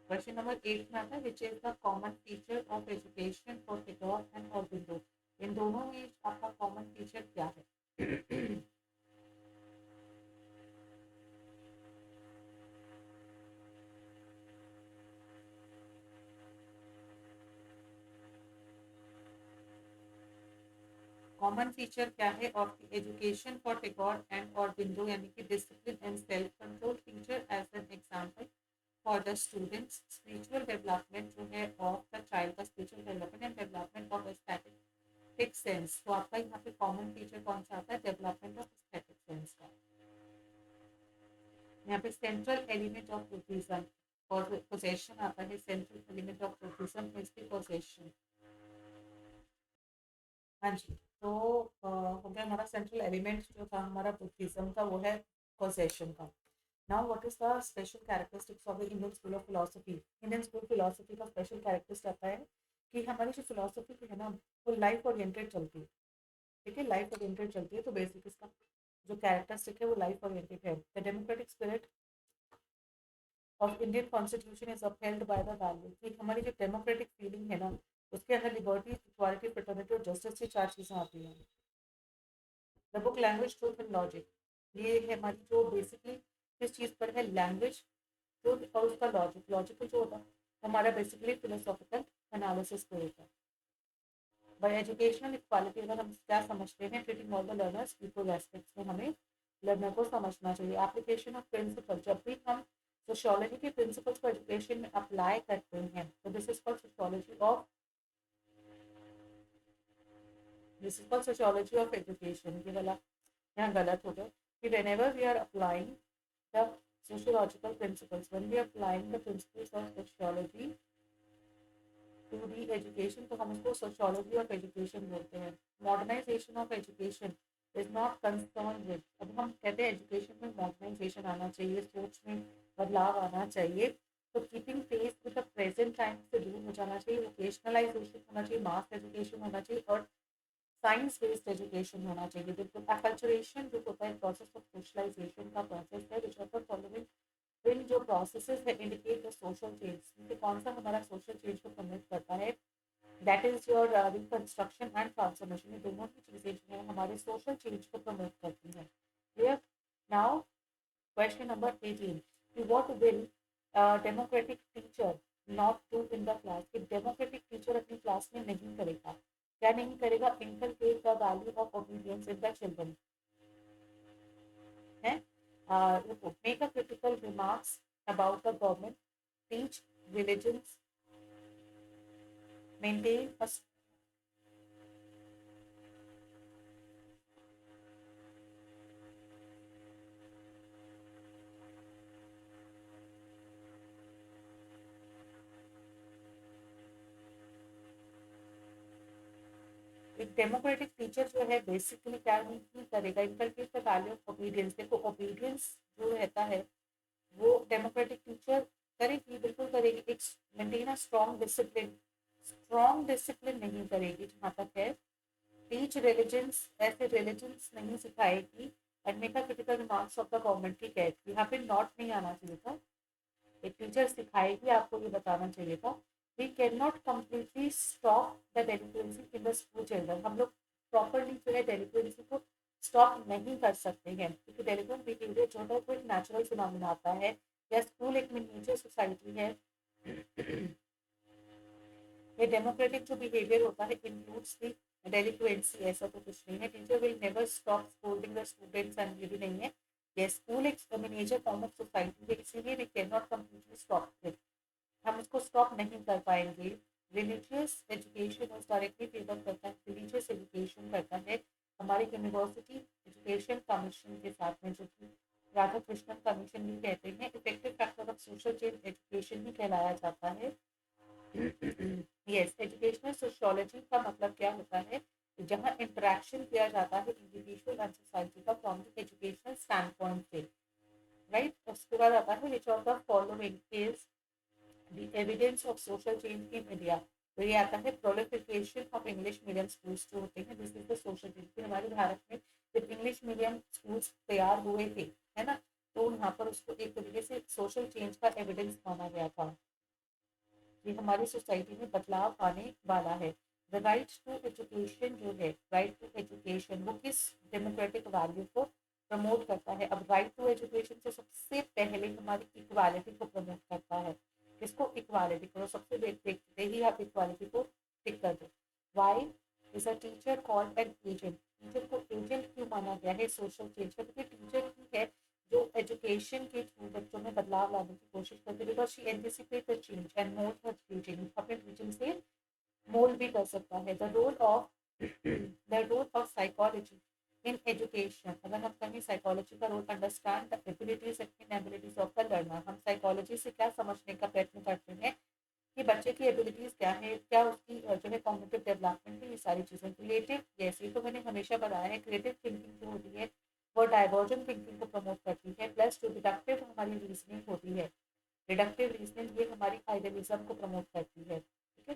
A: क्वेश्चन नंबर 8 में आता है which is the common feature of education for Tagore and Aurobindo. इन दोनों में आपका कॉमन फीचर क्या है? कॉमन फीचर क्या है of the education for Tagore and Aurobindo, यानी कि discipline and self control feature as an example for the students. Spiritual development जो है ऑफ द चाइल्ड का, spiritual development and development of aesthetic sense. तो आपका यहाँ पे कॉमन फीचर कौन सा आता है? डेवलपमेंट ऑफ एस्थेटिक सेंस का. यहाँ पे सेंट्रल एलिमेंट ऑफ बुद्धिज्म और पोजेशन आता है. Central element of Buddhism is the possession. हाँ जी, तो हो गया हमारा सेंट्रल एलिमेंट जो था हमारा बुद्धिज्म का, वो है पोजेशन का. Now what is the special characteristics of the Indian school of philosophy? Indian school philosophy का स्पेशल कैरेक्टरिस्टिक आता है कि हमारी जो फिलोसफी है ना, वो लाइफ ओरिएंटेड चलती है. ठीक है, लाइफ ओरिएंटेड चलती है. तो बेसिक इसका जो कैरेक्टरिस्टिक है वो लाइफ ओरिएंटेड है. The democratic spirit of Indian constitution is upheld by the value. हमारी जो डेमोक्रेटिक फीलिंग है ना, उसके अंदर लिबर्टी, इक्वालिटी, फ्रेटर्निटी और जस्टिस की 4 चीजें आती हैं. The book language, truth and logic, ये है हमारी जो बेसिकली किस चीज़ पर है? लैंग्वेज, ट्रूथ और उसका लॉजिक. लॉजिक जो होता है हमारा बेसिकली फिलोसॉफिकल एनालिसिस पे होता है. बाय एजुकेशनल इक्वालिटी अगर हम क्या समझते हैं? Treating all the learners equal aspects में हमें लर्नर को समझना चाहिए. एप्लीकेशन ऑफ प्रिंसिपल, जब भी हम सोशियोलॉजी के प्रिंसिपल्स को एजुकेशन में अप्लाई करते हैं तो this is called sociology of education. ये वाला यहाँ गलत हो गया कि whenever we are applying the sociological principles, when we are applying the principles of sociology to the education, तो हम उसको sociology of education बोलते हैं. Modernization of education is not concerned with, अब हम कहते हैं education में modernization आना चाहिए, सोच में बदलाव आना चाहिए, तो keeping pace with the present time से दूर हो जाना चाहिए, vocationalization होना चाहिए, mass education होना चाहिए और साइंस बेस्ड एजुकेशन होना चाहिए. बिल्कुल. अकल्चरेशन जो होता है प्रोसेस ऑफ सोशलाइजेशन का प्रोसेस है, which of the following in जो प्रोसेसेस है इंडिकेट द सोशल चेंज. कौन सा हमारा सोशल चेंज को प्रमोट करता है? That is your reconstruction and transformation. ये दोनों ही चीजें जो है हमारे सोशल चेंज को प्रमोट करती हैं. Clear? Now question number 18, what will democratic teacher not do in the class? कि डेमोक्रेटिक टीचर अपनी क्लास में नहीं करेगा, क्या नहीं करेगा? Inculcate the value of obedience in the children है. Make a critical remarks about the government, teach religions, maintain a एक डेमोक्रेटिक टीचर जो है बेसिकली क्या नहीं करेगा? Inculcate the value of obedience. देखो ओबीडियंस जो रहता है वो डेमोक्रेटिक टीचर करेगी, बिल्कुल करेगी. एक maintain a strong discipline, strong discipline नहीं करेगी जहाँ तक है. टीच रिलीजन्स, ऐसे रिलीजन्स नहीं सिखाएगी and make a critical remarks of the government. ठीक है, यहाँ पे नॉट नहीं आना चाहिए था, एक टीचर सिखाएगी आपको ये बताना चाहिए था। We can not completely stop the delinquency in the school children. हम लोग प्रॉपरली जो है डेलिक्वेंसी को स्टॉप नहीं कर सकते हैं, क्योंकि डेलिक्वेंट बिहेवियर जो है वो एक नेचुरल फिनोमेना आता है, या स्कूल एक मिनिएचर सोसाइटी है। ये डेमोक्रेटिक जो बिहेवियर होता है इंक्लूड्स द डेलिक्वेंसी, ऐसा तो कुछ नहीं है। Teacher will never stop scolding the students and ये भी नहीं है। ये स्कूल एक मिनिएचर फॉर्म ऑफ सोसाइटी है, इसीलिए we can not completely stop it, हम इसको स्टॉप नहीं कर पाएंगे। रिलीजियस एजुकेशन उस डायरेक्टली फेवर करता है, रिलीजियस एजुकेशन करता है हमारी यूनिवर्सिटी एजुकेशन कमीशन के साथ में, जो कि राधा कृष्णन कमीशन भी कहते हैं। Effective factor of social change education भी कहलाया जाता है। यस, एजुकेशनल सोशियोलॉजी का मतलब क्या होता है, जहाँ इंटरेक्शन किया जाता है इंडिविजुअल एंड सोसाइटी का from the educational stand point से, राइट। उसके बाद आता है which of the following is the evidence of social change in India. तो ये आता है proliferation of English medium schools जो होते हैं, this is the social change. हमारे भारत में जब इंग्लिश मीडियम स्कूल्स तैयार हुए थे, है ना, तो यहाँ पर उसको एक तरीके से सोशल चेंज का एविडेंस माना गया था, ये हमारी सोसाइटी में बदलाव आने वाला है। द राइट टू एजुकेशन जो है, राइट टू एजुकेशन वो किस डेमोक्रेटिक वैल्यू को प्रमोट करता है। अब राइट टू एजुकेशन से सबसे पहले हमारी इक्वालिटी को प्रमोट करता है। किसको? इक्वालिटी को। सबसे देखते ही आप इक्वालिटी को टिक कर दो। Why is a teacher called an agent. Teacher को एजेंट क्यों माना गया है सोशल चेंज का? क्योंकि टीचर ही है जो एजुकेशन के थ्रू बच्चों में बदलाव लाने की कोशिश करती है, because she anticipate the change and mould her teaching, अपने टीचिंग से मोल्ड भी कर सकता है। The role of psychology in education, अगर हम कहें साइकोलॉजी का role, understand the abilities and inabilities of the learner. हम साइकोलॉजी से क्या समझने का प्रयत्न करते हैं कि बच्चे की एबिलिटीज क्या है, क्या उसकी जो है कॉग्निटिव डेवलपमेंट है, ये सारी चीजें। क्रिएटिव, जैसे तो मैंने हमेशा बताया है, क्रिएटिव थिंकिंग जो होती है वो डाइवर्जेंट थिंकिंग को प्रमोट करती है। प्लस जो डिडक्टिव हमारी रीजनिंग होती है, डिडक्टिव रीजनिंग ये हमारी आइडियलिज्म को प्रमोट करती है। ठीक है।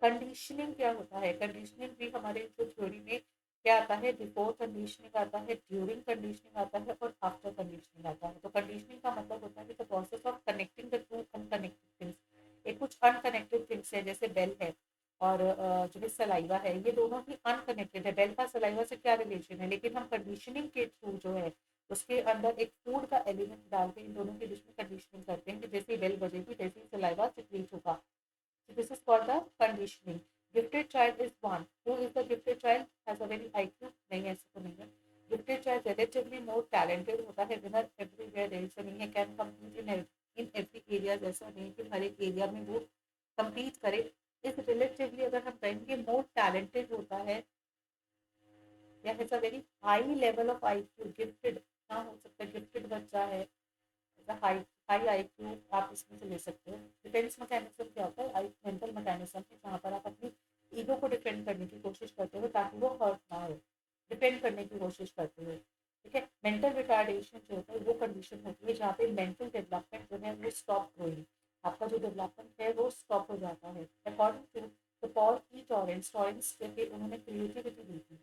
A: कंडीशनिंग क्या होता है? कंडीशनिंग भी हमारे जो थ्योरी में क्या आता है, बिफोर कंडीशनिंग आता है, ड्यूरिंग कंडीशनिंग आता है और आफ्टर कंडीशनिंग आता है। तो कंडीशनिंग का मतलब होता है the process of connecting the two unconnected things. एक कुछ अनकनेक्टेड थिंग्स है, जैसे बेल है और जो है सलाइवा है, ये दोनों ही अनकनेक्टेड है। बेल का सलाइवा से क्या रिलेशन है, लेकिन हम कंडीशनिंग के थ्रू जो है उसके अंदर एक फूड का एलिमेंट डाल के इन दोनों के बीच में कंडीशनिंग करते हैं कि जैसे बेल बजेगी वैसे ही सलाइवा सिक्रीट होगा। So this is called the conditioning. Gifted child is one. Who is the gifted child? Has a very IQ? नहीं, ऐसा तो नहीं है। Gifted child relatively more talented होता है, winner everywhere there is नहीं है, can compete in every area, जैसा नहीं कि हर एक एरिया में वो compete करे। इस रिलेटिवली अगर हम कहेंगे मोर टैलेंटेड होता है, या has a very high level of IQ, gifted ना हो सकता है, गिफ्टेड बच्चा है, हाई हाई IQ आप इसमें से ले सकते हो। डिफेंस मैकेनिज्म क्या होता है? मेंटल मैकेनिज्म है, जहाँ पर आप अपनी ईगो को डिफेंड करने की कोशिश करते हो ताकि वो हर्ट ना हो, डिफेंड करने की कोशिश करते हो। ठीक है। मेंटल रिटार्डेशन जो होता है वो कंडीशन होती है जहाँ पे मेंटल डेवलपमेंट जो है वो स्टॉप ग्रोइंग, आपका जो डेवलपमेंट है वो स्टॉप हो जाता है। According to the Paul E Torrance, Torrance जो कि उन्होंने क्रिएटिविटी दी थी,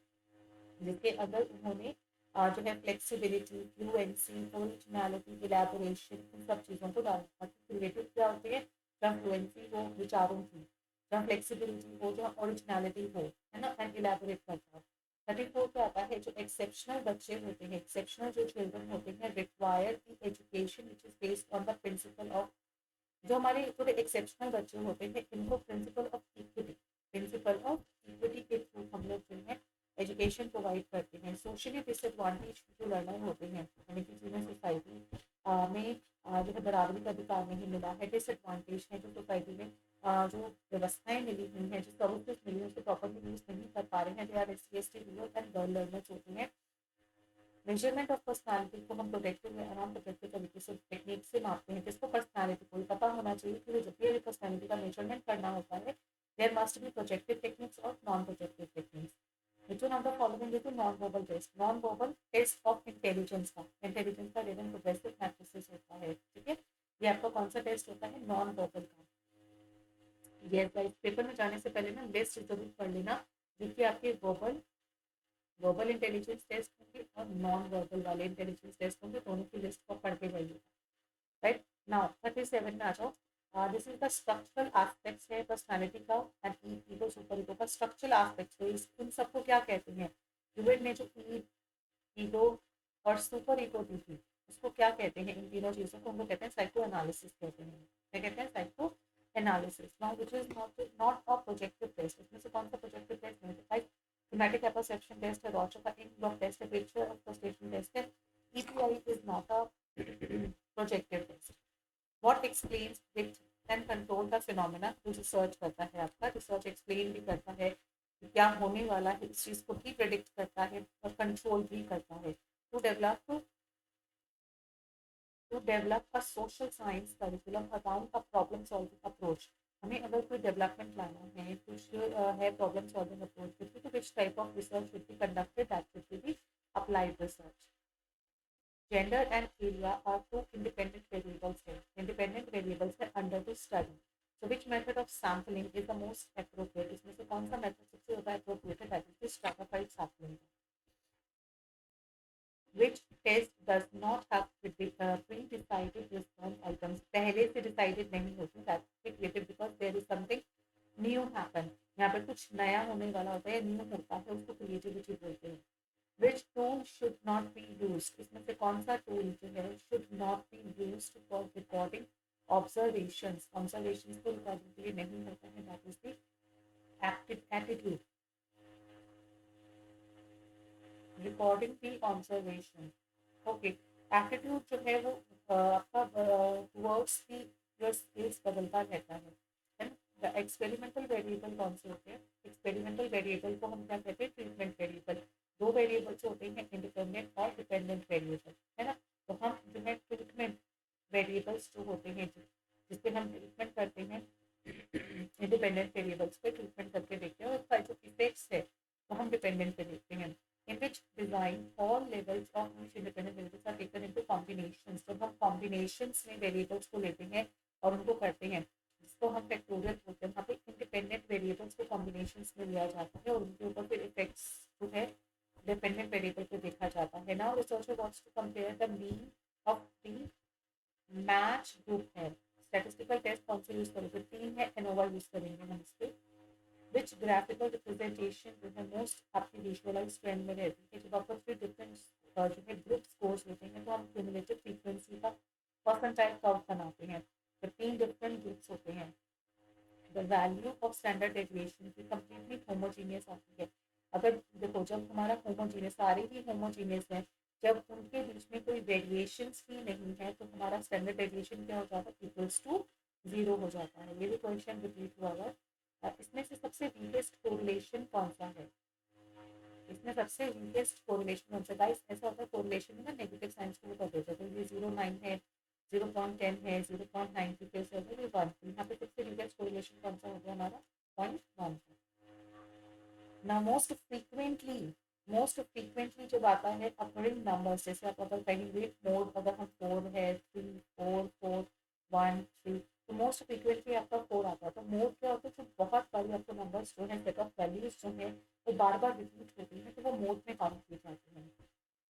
A: जिसके अंदर उन्होंने जो है फ्लेक्सिबिलिटी, फ्लुएंसी, ओरिजिनलिटी, इलेबोरेशन, इन सब चीज़ों को डाला था। क्रिएटिव क्या होती है? जहाँ फ्लुएंसी हो विचारों की, जहाँ फ्लेक्सिबिलिटी हो, जहाँ ओरिजिनलिटी हो, है ना, एंड इलेबोरेट करता है। 34 पे आता है जो एक्सेप्शनल बच्चे होते हैं, एक्सेप्शनल जो चिल्ड्रन होते हैं, require the education which is based on the principle of, जो हमारे थोड़े एक्सेप्शनल बच्चे होते हैं इनको principle of equity, principle of equity के थ्रू हम लोग जो है एजुकेशन प्रोवाइड करते हैं। सोशली डिसएडवांटेज जो लर्नर होते हैं, यानी कि जिन्हें सोसाइटी में जो है बराबरी का अधिकार नहीं मिला है, डिसएडवांटेज है, जो सोसाइटी में जो व्यवस्थाएं मिली हुई हैं, जो सर्विसेज मिली हैं, उसको प्रॉपरली यूज नहीं कर पा रहे हैं, they are SC/ST and girl learners होते हैं। मेजरमेंट ऑफ पर्सनालिटी को हम प्रोजेक्टिव या नॉन प्रोजेक्टिव तरीके से टेक्निक से मापते हैं, जिसको पर्सनालिटी को पता होना चाहिए कि जब भी पर्सनालिटी का मेजरमेंट करना होता है, there must be projective techniques और non projective techniques. Which one of the following is a non-verbal test? Non-verbal test of intelligence का, इंटेलिजेंस का रिदम प्रोग्रेसिव मैट्रिसेस होता है। ठीक है, ये आपका कौन सा टेस्ट होता है? नॉन वर्बल का। ये पेपर में जाने से पहले ना लिस्ट जरूर पढ़ लेना क्योंकि आपके वर्बल इंटेलिजेंस टेस्ट होंगे और नॉन वर्बल वाले इंटेलिजेंस टेस्ट होंगे, दोनों की लिस्ट को पढ़ के जाइए। राइट नाउ 37 में आ जाओ। This is the structural aspects है पर्सनालिटी का एंड ईगो सुपर ईगो का स्ट्रक्चरल एस्पेक्ट्स है। इन सबको क्या कहते हैं? ह्यूमन ने जो ईगो और सुपर ईगो दी थी उसको क्या कहते हैं? इन तीनों चीजों को हमको कहते हैं साइको एनालिसिस कहते हैं। क्या कहते हैं? Psychoanalysis. Now which is not a projective test. इसमें से कौन सा प्रोजेक्टिव टेस्ट नहीं है? थीमेटिक एपर्सेप्शन टेस्ट है, रॉचर का इन ब्लॉक टेस्ट है, पिक्चर ऑफ फ्रस्ट्रेशन टेस्ट है। EPI is not a projective test. What explains which can control the phenomena, जो रिसर्च करता है आपका, रिसर्च एक्सप्लेन भी करता है कि क्या होने वाला है, इस चीज को भी प्रेडिक्ट करता है और कंट्रोल भी करता है। To develop a social science curriculum around a problem solving approach. हमें अगर कोई डेवलपमेंट लाना है, कुछ है प्रॉब्लम सॉल्विंग अप्रोच, तो which type of research should be conducted? That should be applied research. Gender and area are two independent variables here. Independent variables are under the study. So which method of sampling is the most appropriate? इसमें से कौन सा method सबसे ज़्यादा appropriate है? That is the stratified sampling. Which test does not have pre-decided response items? पहले से decided नहीं होती. That's creative because there is something new happen. यहाँ पर कुछ नया होने वाला होता है, new होता है, उसको creativity बोलते हैं. Which tool should not be used? इसमें से कौन सा tool जो है should not be used for recording observations? Observations को recording के लिए नहीं होता है. That is the attitude. Recording the observation. Okay. Attitude जो है वो आपका towards the your skills बदलता रहता है. The experimental variable कौन से होते हैं? Experimental variable को हम क्या कहते हैं? Treatment variable. दो वेरिएबल्स होते हैं, इंडिपेंडेंट और डिपेंडेंट वेरिएबल, है ना? तो हम जो है ट्रीटमेंट वेरिएबल्स जो होते हैं जिसपे हम ट्रीटमेंट करते हैं, इंडिपेंडेंट वेरिएबल्स पे ट्रीटमेंट करके देखते हैं, और उसका जो इफेक्ट्स है वो हम डिपेंडेंट पे देखते हैं। In which design all levels of each independent variables are taken into combinations. जब हम कॉम्बिनेशंस में वेरिएबल्स को लेते हैं और उनको करते हैं, जिसको हम फैक्टोरियल बोलते हैं, वहाँ पे इंडिपेंडेंट वेरिएबल्स को कॉम्बिनेशंस में लिया जाता है और उनके ऊपर फिर इफेक्ट्स जो है डिपेंडेंट वेरिएबल पे देखा जाता है। Now researcher wants to compare the mean of the match group है। स्टैटिस्टिकल टेस्ट कौन से यूज करोगे? 3 है, एनोवा यूज करेंगे हम इस पे। विच ग्राफिकल रिप्रेजेंटेशन जो है मोस्ट आपकी विजुअलाइज ट्रेंड में रहती है? जब आपको फिर डिफरेंट जो है ग्रुप स्कोर्स होते हैं तो हम क्यूमुलेटिव फ्रीक्वेंसी का परसेंटाइल कर्व बनाते हैं। तो 3 डिफरेंट ग्रुप्स होते हैं। The value of standard deviation की कंप्लीटली होमोजीनियस आती है। अगर देखो जब हमारा होमोजीनियस, सारे ही होमोजीनियस हैं, जब उनके बीच में कोई वेरिएशंस ही नहीं है तो हमारा स्टैंडर्ड डेविएशन क्या हो जाता है? इक्वल्स टू 0 हो जाता है। ये भी क्वेश्चन रिपीट हुआ है। इसमें से सबसे वीकेस्ट कोरिलेशन कौन सा है? इसमें सबसे वीकेस्ट कोरिलेशन कौन सा? गाइस ऐसा होता है कोरिलेशन में ना, नेगेटिव साइंस को कर देते हैं। तो ये 0.9 है, 0.10 है, 0.90 पे से है, ये 1। यहाँ पे सबसे वीकेस्ट कोरिलेशन कौन सा हो गया हमारा? 0.1। ना मोस्ट फ्रीक्वेंटली जब आता है अकरिंग नंबर्स, जैसे आप अगर कहेंगे मोड, अगर हम 4 है, 3, 4, 4, 1, 3, तो मोस्ट फ्रीक्वेंटली आपका 4 आता है। तो मोड क्या होता है? जो बहुत सारी आपको नंबर्स जो है, सेट ऑफ वैल्यूज जो है वो बार बार रिपीट होती है, तो वो मोड में काउंट की जाती है।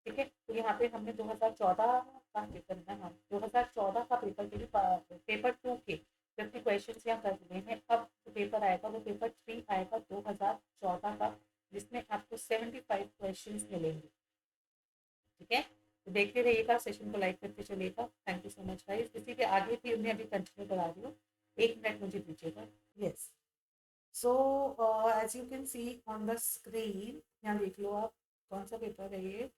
A: ठीक है, तो यहाँ पे हमने 2014 का पेपर ना, हाँ 2014 का पेपर के लिए पेपर 2 के 50 क्वेश्चन यहाँ कर दिए हैं। अब जो पेपर आएगा वो पेपर 3 आएगा 2014 का, जिसमें आपको 75 क्वेश्चन मिलेंगे। ठीक है, तो देखते रहिएगा, सेशन को लाइक करते चलिएगा। Thank you so much guys. इसी के आगे भी मैं अभी कंटिन्यू करा रही हूँ, 1 मिनट मुझे दीजिएगा। Yes, so as you can see on the screen, यहाँ देख लो आप कौन सा पेपर है ये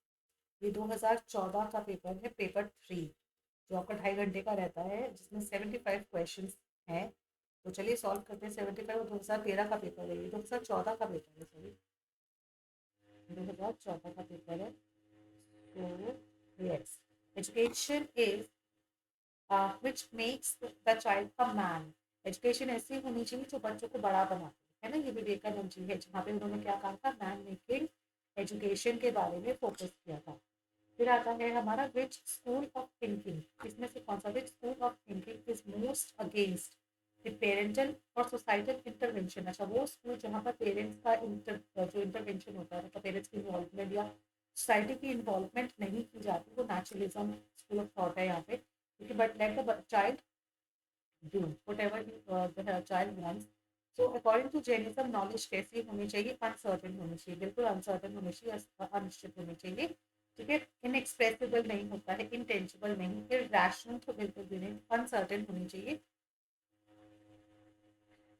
A: 2014 का पेपर है, पेपर 3, जो आपका 2.5 घंटे का रहता है, जिसमें 75 क्वेश्चन हैं। तो चलिए सॉल्व करते हैं। 75 और 2013 का पेपर है, ये 2014 का पेपर है, सॉरी 2014 का पेपर है। तो yes, education is which makes the child a man. Education ऐसी होनी चाहिए जो बच्चों को बड़ा बनाती है ना, ये विवेकानंद जी है, जहाँ पे उन्होंने क्या कहा था? मैन मेकिंग एजुकेशन के बारे में फोकस किया था। फिर आता है हमारा विच स्कूल ऑफ थिंकिंग। इसमें से कौन सा? Which school of thinking is most against parental और सोसाइटल इंटरवेंशन। अच्छा, वो स्कूल जहाँ पर पेरेंट्स का जो इंटरवेंशन होता है, मतलब पेरेंट्स की इन्वॉल्वमेंट या सोसाइटी की इन्वॉल्वमेंट नहीं की जाती, वो नेचुरलिज्म स्कूल ऑफ थॉट है यहाँ पे। क्योंकि but let the child do whatever the child wants. So according to Jainism knowledge कैसी होनी चाहिए? अनसर्टेन होनी चाहिए, बिल्कुल अनसर्टेन होनी चाहिए, अनिश्चित होनी चाहिए। ठीक है, इनएक्सप्रेसिबल नहीं होता है, इंटेंजिबल नहीं, फिर रैशनल तो बिल्कुल भी नहीं, अनसर्टेन होनी चाहिए।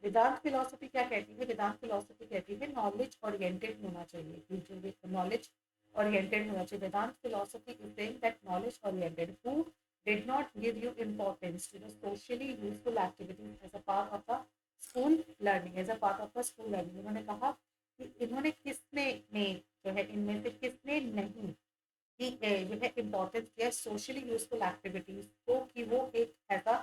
A: वेदांत फिलोसफी क्या कहती है? वेदांत फिलोसफी कहती है नॉलेज ओरिएंटेड होना चाहिए, नॉलेज ओरिएंटेड होना चाहिए। Vedanta philosophy is saying that knowledge oriented who did not give you importance to the socially useful activities as a part of the school learning, as a part of the school learning. उन्होंने कहा कि इन्होंने किसने ने जो है इनमें से किसने नहीं कि जो है इम्पोर्टेंस दिया सोशली यूजफुल एक्टिविटीज को, कि वो एक ऐसा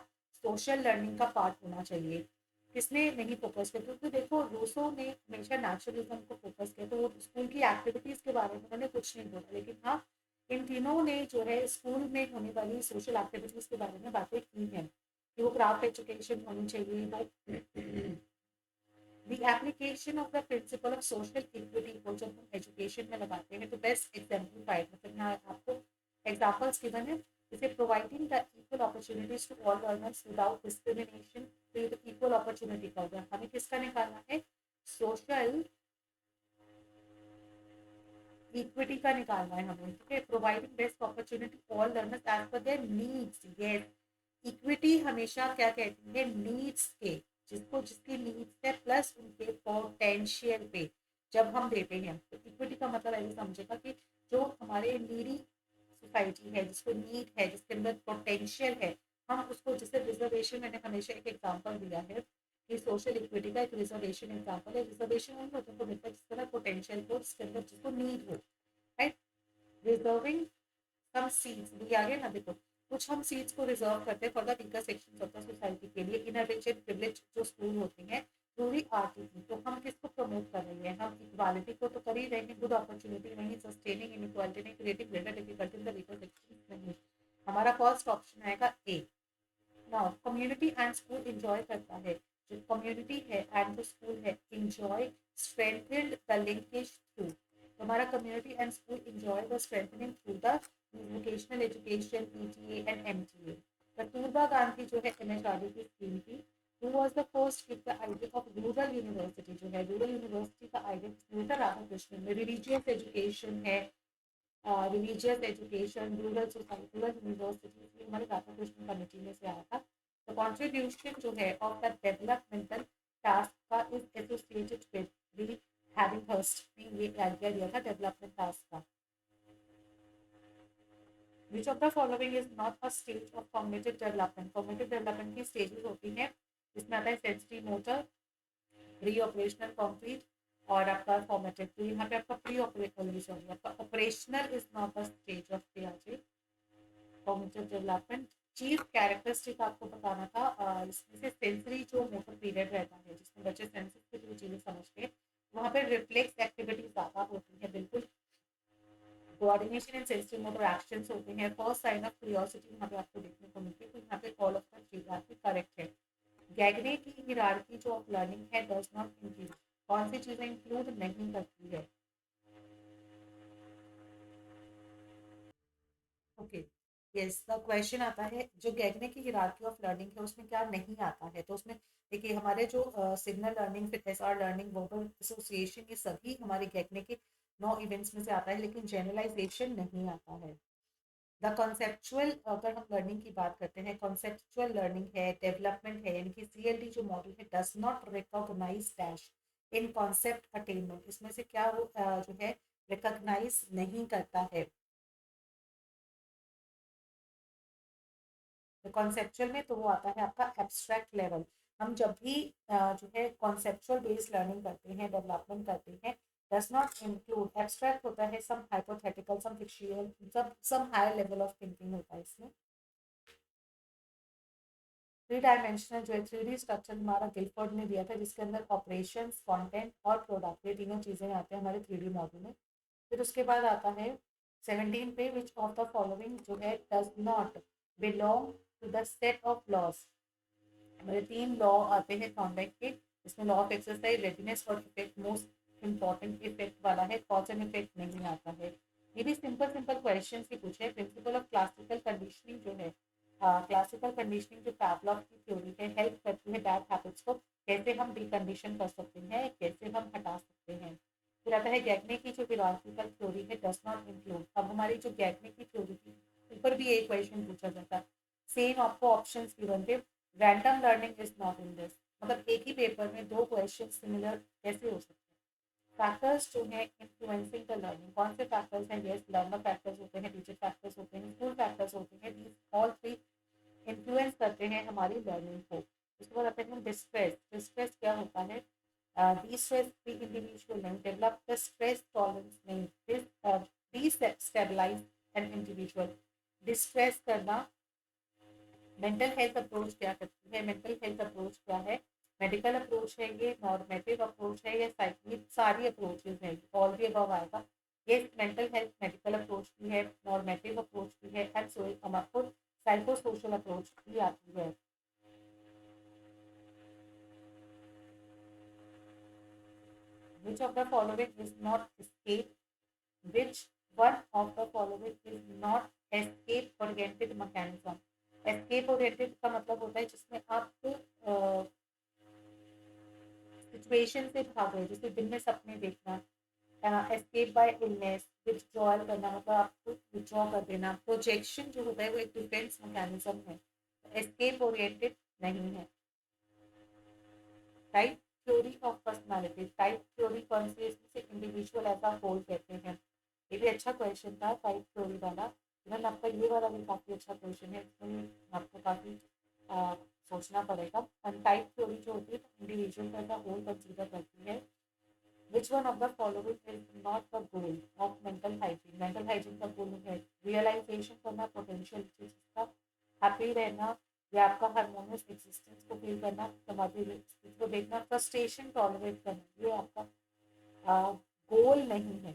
A: सोशल लर्निंग का पार्ट होना चाहिए। किसने नहीं फोकस किया? क्योंकि देखो रूसो ने हमेशा नेचुरलिज्म को फोकस किया, तो वो स्कूल की एक्टिविटीज के बारे में उन्होंने कुछ नहीं बोला, लेकिन हाँ इन तीनों ने जो है स्कूल में होने वाली सोशल एक्टिविटीज के बारे में बातें की हैं कि वो क्राफ्ट एजुकेशन होनी चाहिए, वो the application of the principle of social equity को जब हम एजुकेशन में लगाते हैं तो बेस्ट एग्जाम्पलीफाइड, मतलब यहाँ आपको एग्जाम्पल्स गिवन है, जैसे providing the equal opportunities to all learners without discrimination. तो ये तो इक्वल अपॉर्चुनिटी का होगा, हमें किसका निकालना है? सोशल इक्विटी का निकालना है हमें। ठीक है, providing best opportunity all learners as per their needs. Yes, equity हमेशा क्या कहती है? नीड्स के, जिसको जिसकी नीड्स है प्लस उनके पोटेंशियल पे जब हम देते हैं, तो इक्विटी का मतलब ऐसे समझेगा कि जो हमारे नीडी सोसाइटी है, जिसको नीड है, जिसके अंदर पोटेंशियल है, हम उसको, जैसे रिजर्वेशन मैंने हमेशा एक एग्जांपल दिया है कि सोशल इक्विटी का एक रिजर्वेशन एग्जांपल है। रिजर्वेशन उन लोगों को मिलता है जिसके अंदर पोटेंशियल हो, जिसके अंदर जिसको नीड हो, राइट। रिजर्विंग सम सीट्स दिया गया ना, देखो कुछ हम सीट्स को रिजर्व करते हैं for the weaker sections of the society के लिए, इनर रिच एंड प्रिविलेज जो स्कूल होते हैं, रूरल आरटीई। तो हम किसको प्रमोट कर रहे हैं? हम इक्वालिटी को तो कर ही रहे हैं, गुड अपॉर्चुनिटी नहीं, सस्टेनिंग इनइक्वालिटी नहीं, creating greater difficulty in the weaker sections नहीं। हमारा फर्स्ट ऑप्शन आएगा A. Now community and school enjoy करता है, जो कम्युनिटी है एंड जो स्कूल है enjoy strengthened the linkage through. हमारा community and school enjoy the strengthening through the vocational education PTA and MTA. Kasturba Gandhi जो है एमएचआरडी की स्कीम थी, who was the first with the idea of rural university, जो है rural university का idea Radhakrishnan में। Religious education है, religious education, rural society, rural university, हमारे राधाकृष्णन कमेटी में से आया था। तो कॉन्ट्रीब्यूशन जो है ऑफ द डेवलपमेंटल टास्क का इज एसोसिएटेड विद द हैविंghurst ने ये आइडिया दिया था डेवलपमेंट टास्क का। Which of the following is not a stage of cognitive development? Cognitive development की stages होती हैं, जिसमें आता है sensory motor, pre operational complete और आपका फॉर्मेटिव। तो यहाँ पे आपका प्री ऑपरेशनल, सॉरी आपका operational is not the stage of cognitive development. Chief characteristic आपको बताना था, इसमें से सेंसरी जो मोटर पीरियड रहता है जिसमें बच्चे सेंसेस की जो चीजें समझते हैं, वहाँ पे रिफ्लेक्स एक्टिविटी ज्यादा होती है, बिल्कुल coordination and sensory motor actions होते हैं। फर्स्ट साइन ऑफ क्यूरियोसिटी यहाँ पे आपको देखने को मिलती है, तो यहाँ पे ऑल ऑफ द थ्री आपके करेक्ट है। गैगने की हिरार्की जो ऑफ लर्निंग है डज नॉट इंक्लूड, कौन सी चीजें इंक्लूड नहीं करती है? ओके, यस, द क्वेश्चन आता है जो गैगने की हिरार्की ऑफ लर्निंग है उसमें क्या नहीं आता है? तो उसमें देखिए हमारे जो सिग्नल लर्निंग, फिर एसआर लर्निंग, वर्बल एसोसिएशन, ये सभी हमारे गैगने के 9 इवेंट्स में से आता है, लेकिन जनरलाइजेशन नहीं आता है। द कॉन्सेप्चुअल, अगर हम लर्निंग की बात करते हैं, कॉन्सेप्चुअल लर्निंग है, डेवलपमेंट है, यानी कि सीएलडी जो मॉडल है does not recognize dash in concept attainment, इसमें से क्या वो जो है रिकॉग्नाइज नहीं करता है? कॉन्सेप्चुअल में तो वो आता है आपका एब्स्ट्रैक्ट लेवल। हम जब भी जो है कॉन्सेप्चुअल बेस्ड लर्निंग करते हैं, डेवलपमेंट करते हैं, डज नॉट इंक्लूड, एब्स्ट्रैक्ट होता है some hypothetical, some fictional, some higher level of thinking होता है इसमें। थ्री डायमेंशनल जो है थ्री डी स्ट्रक्चर हमारा गिलफोर्ड ने दिया था, जिसके अंदर ऑपरेशंस, कंटेंट और प्रोडक्ट, ये तीनों चीज़ें आते हैं हमारे थ्री डी मॉडल में। फिर उसके बाद आता है 17 पे, विच ऑफ द फॉलोइंग जो है does not belong to the set of laws हमारे 3 लॉ आते हैं थॉर्नडाइक के। इसमें लॉ ऑफ एक्सरसाइज, रेडीनेस और इफेक्ट मोस्ट इंपॉर्टेंट इफेक्ट वाला है, कॉज एंड इफेक्ट नहीं आता है। ये भी सिंपल सिंपल क्वेश्चन ही पूछे। प्रिंसिपल ऑफ क्लासिकल कंडीशनिंग जो है, क्लासिकल कंडीशनिंग जो पैवलॉव की थ्योरी है, हेल्प करती है बैड हैबिट्स को कैसे हम डिकंडीशन कर सकते हैं, कैसे हम हटा सकते हैं। फिर आता है गैगने की जो फिलॉसफिकल थ्योरी है, डज नॉट इंक्लूड। अब हमारी जो गैगने की थ्योरी थी, ऊपर भी एक क्वेश्चन पूछा जाता है, सेम आपको ऑप्शन गिवन थे, random learning is not in this. मतलब एक ही पेपर में 2 क्वेश्चन सिमिलर कैसे हो सकते हैं। फैक्टर्स जो है इन्फ्लुएंसिंग द लर्निंग, कौन से फैक्टर्स हैं? यस, लर्नर फैक्टर्स होते हैं, टीचर फैक्टर्स होते हैं, स्कूल फैक्टर्स होते हैं। दीज ऑल 3 इन्फ्लुएंस करते हैं हमारी लर्निंग को। उसके बाद आते हैं डिस्ट्रेस। डिस्ट्रेस क्या होता है? डिस्ट्रेस द इंडिविजुअल नहीं, डेवलप द स्ट्रेस टॉलरेंस नहीं, डिस्टेबलाइज एन इंडिविजुअल। डिस्ट्रेस करना। मेंटल हेल्थ अप्रोच क्या करती है? मेंटल हेल्थ अप्रोच क्या है? मेडिकल अप्रोच है ये, नॉर्मेटिव अप्रोच है, या साइकिक? सारी अप्रोचेज है, ऑल भी अबव आएगा। ये मेंटल हेल्थ मेडिकल अप्रोच भी है, नॉर्मेटिव अप्रोच भी है, एंड सो आपको साइको सोशल अप्रोच भी आती है। Which of the following is not escape? Which one of the following is not escape oriented mechanism? escape oriented का मतलब होता है जिसमें आप सिचुएशन से भाग रहे, जैसे दिन में सपने देखना। एस्केप बाय इलनेस, विथड्रॉल करना मतलब आपको विथड्रॉ कर देना। प्रोजेक्शन जो होता है वो एक डिफेंस मैकेनिज्म है, एस्केप ओरिएंटेड नहीं है। Type theory of personality, type theory कौन सी है? इसमें से इंडिविजुअल एज अ होल कहते हैं। ये भी अच्छा क्वेश्चन था टाइप थ्योरी वाला। इवन आपका ये वाला भी काफी अच्छा क्वेश्चन है, इसमें आपको काफी सोचना पड़ेगा। टाइप थ्योरी जो होती है इंडिविजुअल का एज अ होल कंसीडर करती है। Which one of the following is not the goal of mental hygiene? mental hygiene का गोल है रियलाइजेशन करना, पोटेंशियल का हैप्पी रहना, या आपका हार्मोनियस एक्सिस्टेंस को फील करना, समाधि को देखना, फ्रस्ट्रेशन टॉलरेट करना। ये आपका गोल नहीं है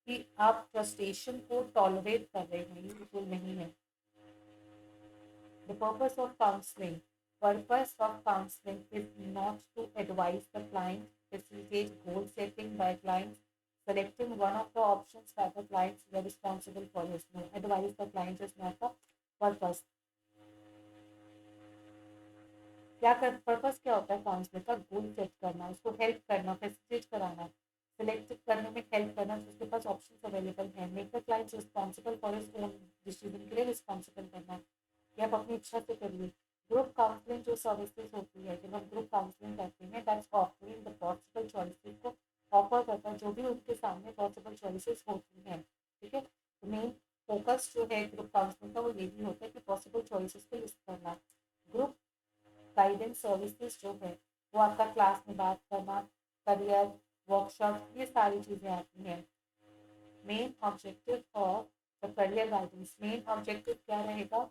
A: कि आप फ्रस्ट्रेशन को टॉलरेट कर रहे हैं, ये गोल नहीं है। The purpose of counseling. Purpose of counseling is not to advise the client, facilitate goal setting by clients, selecting one of the options by the clients who are responsible for his no. Advise the client is not the purpose. क्या कर purpose क्या होता है counselling का? Goal set करना, उसको help करना, facilitate कराना, सिलेक्ट करने में हेल्प करना जिसके पास ऑप्शन अवेलेबल है, make the client responsible for his own decision के लिए रिस्पॉन्सिबल करना कि आप अपनी इच्छा से करिए। ग्रुप काउंसलिंग जो सर्विसेज होती है, जब हम ग्रुप काउंसलिंग करते हैं, that's offering the possible choices को ऑफर करता है, जो भी उनके सामने पॉसिबल चॉइसेस होती हैं। ठीक है, मेन फोकस जो है ग्रुप काउंसलिंग का वो ये भी होता है कि पॉसिबल चॉइसेस को लिस्ट करना। ग्रुप गाइडेंस सर्विसेज जो है वो आपका क्लास में बात करना, करियर वर्कशॉप, ये सारी चीज़ें आती हैं। Main objective of the career guidance, main objective क्या रहेगा?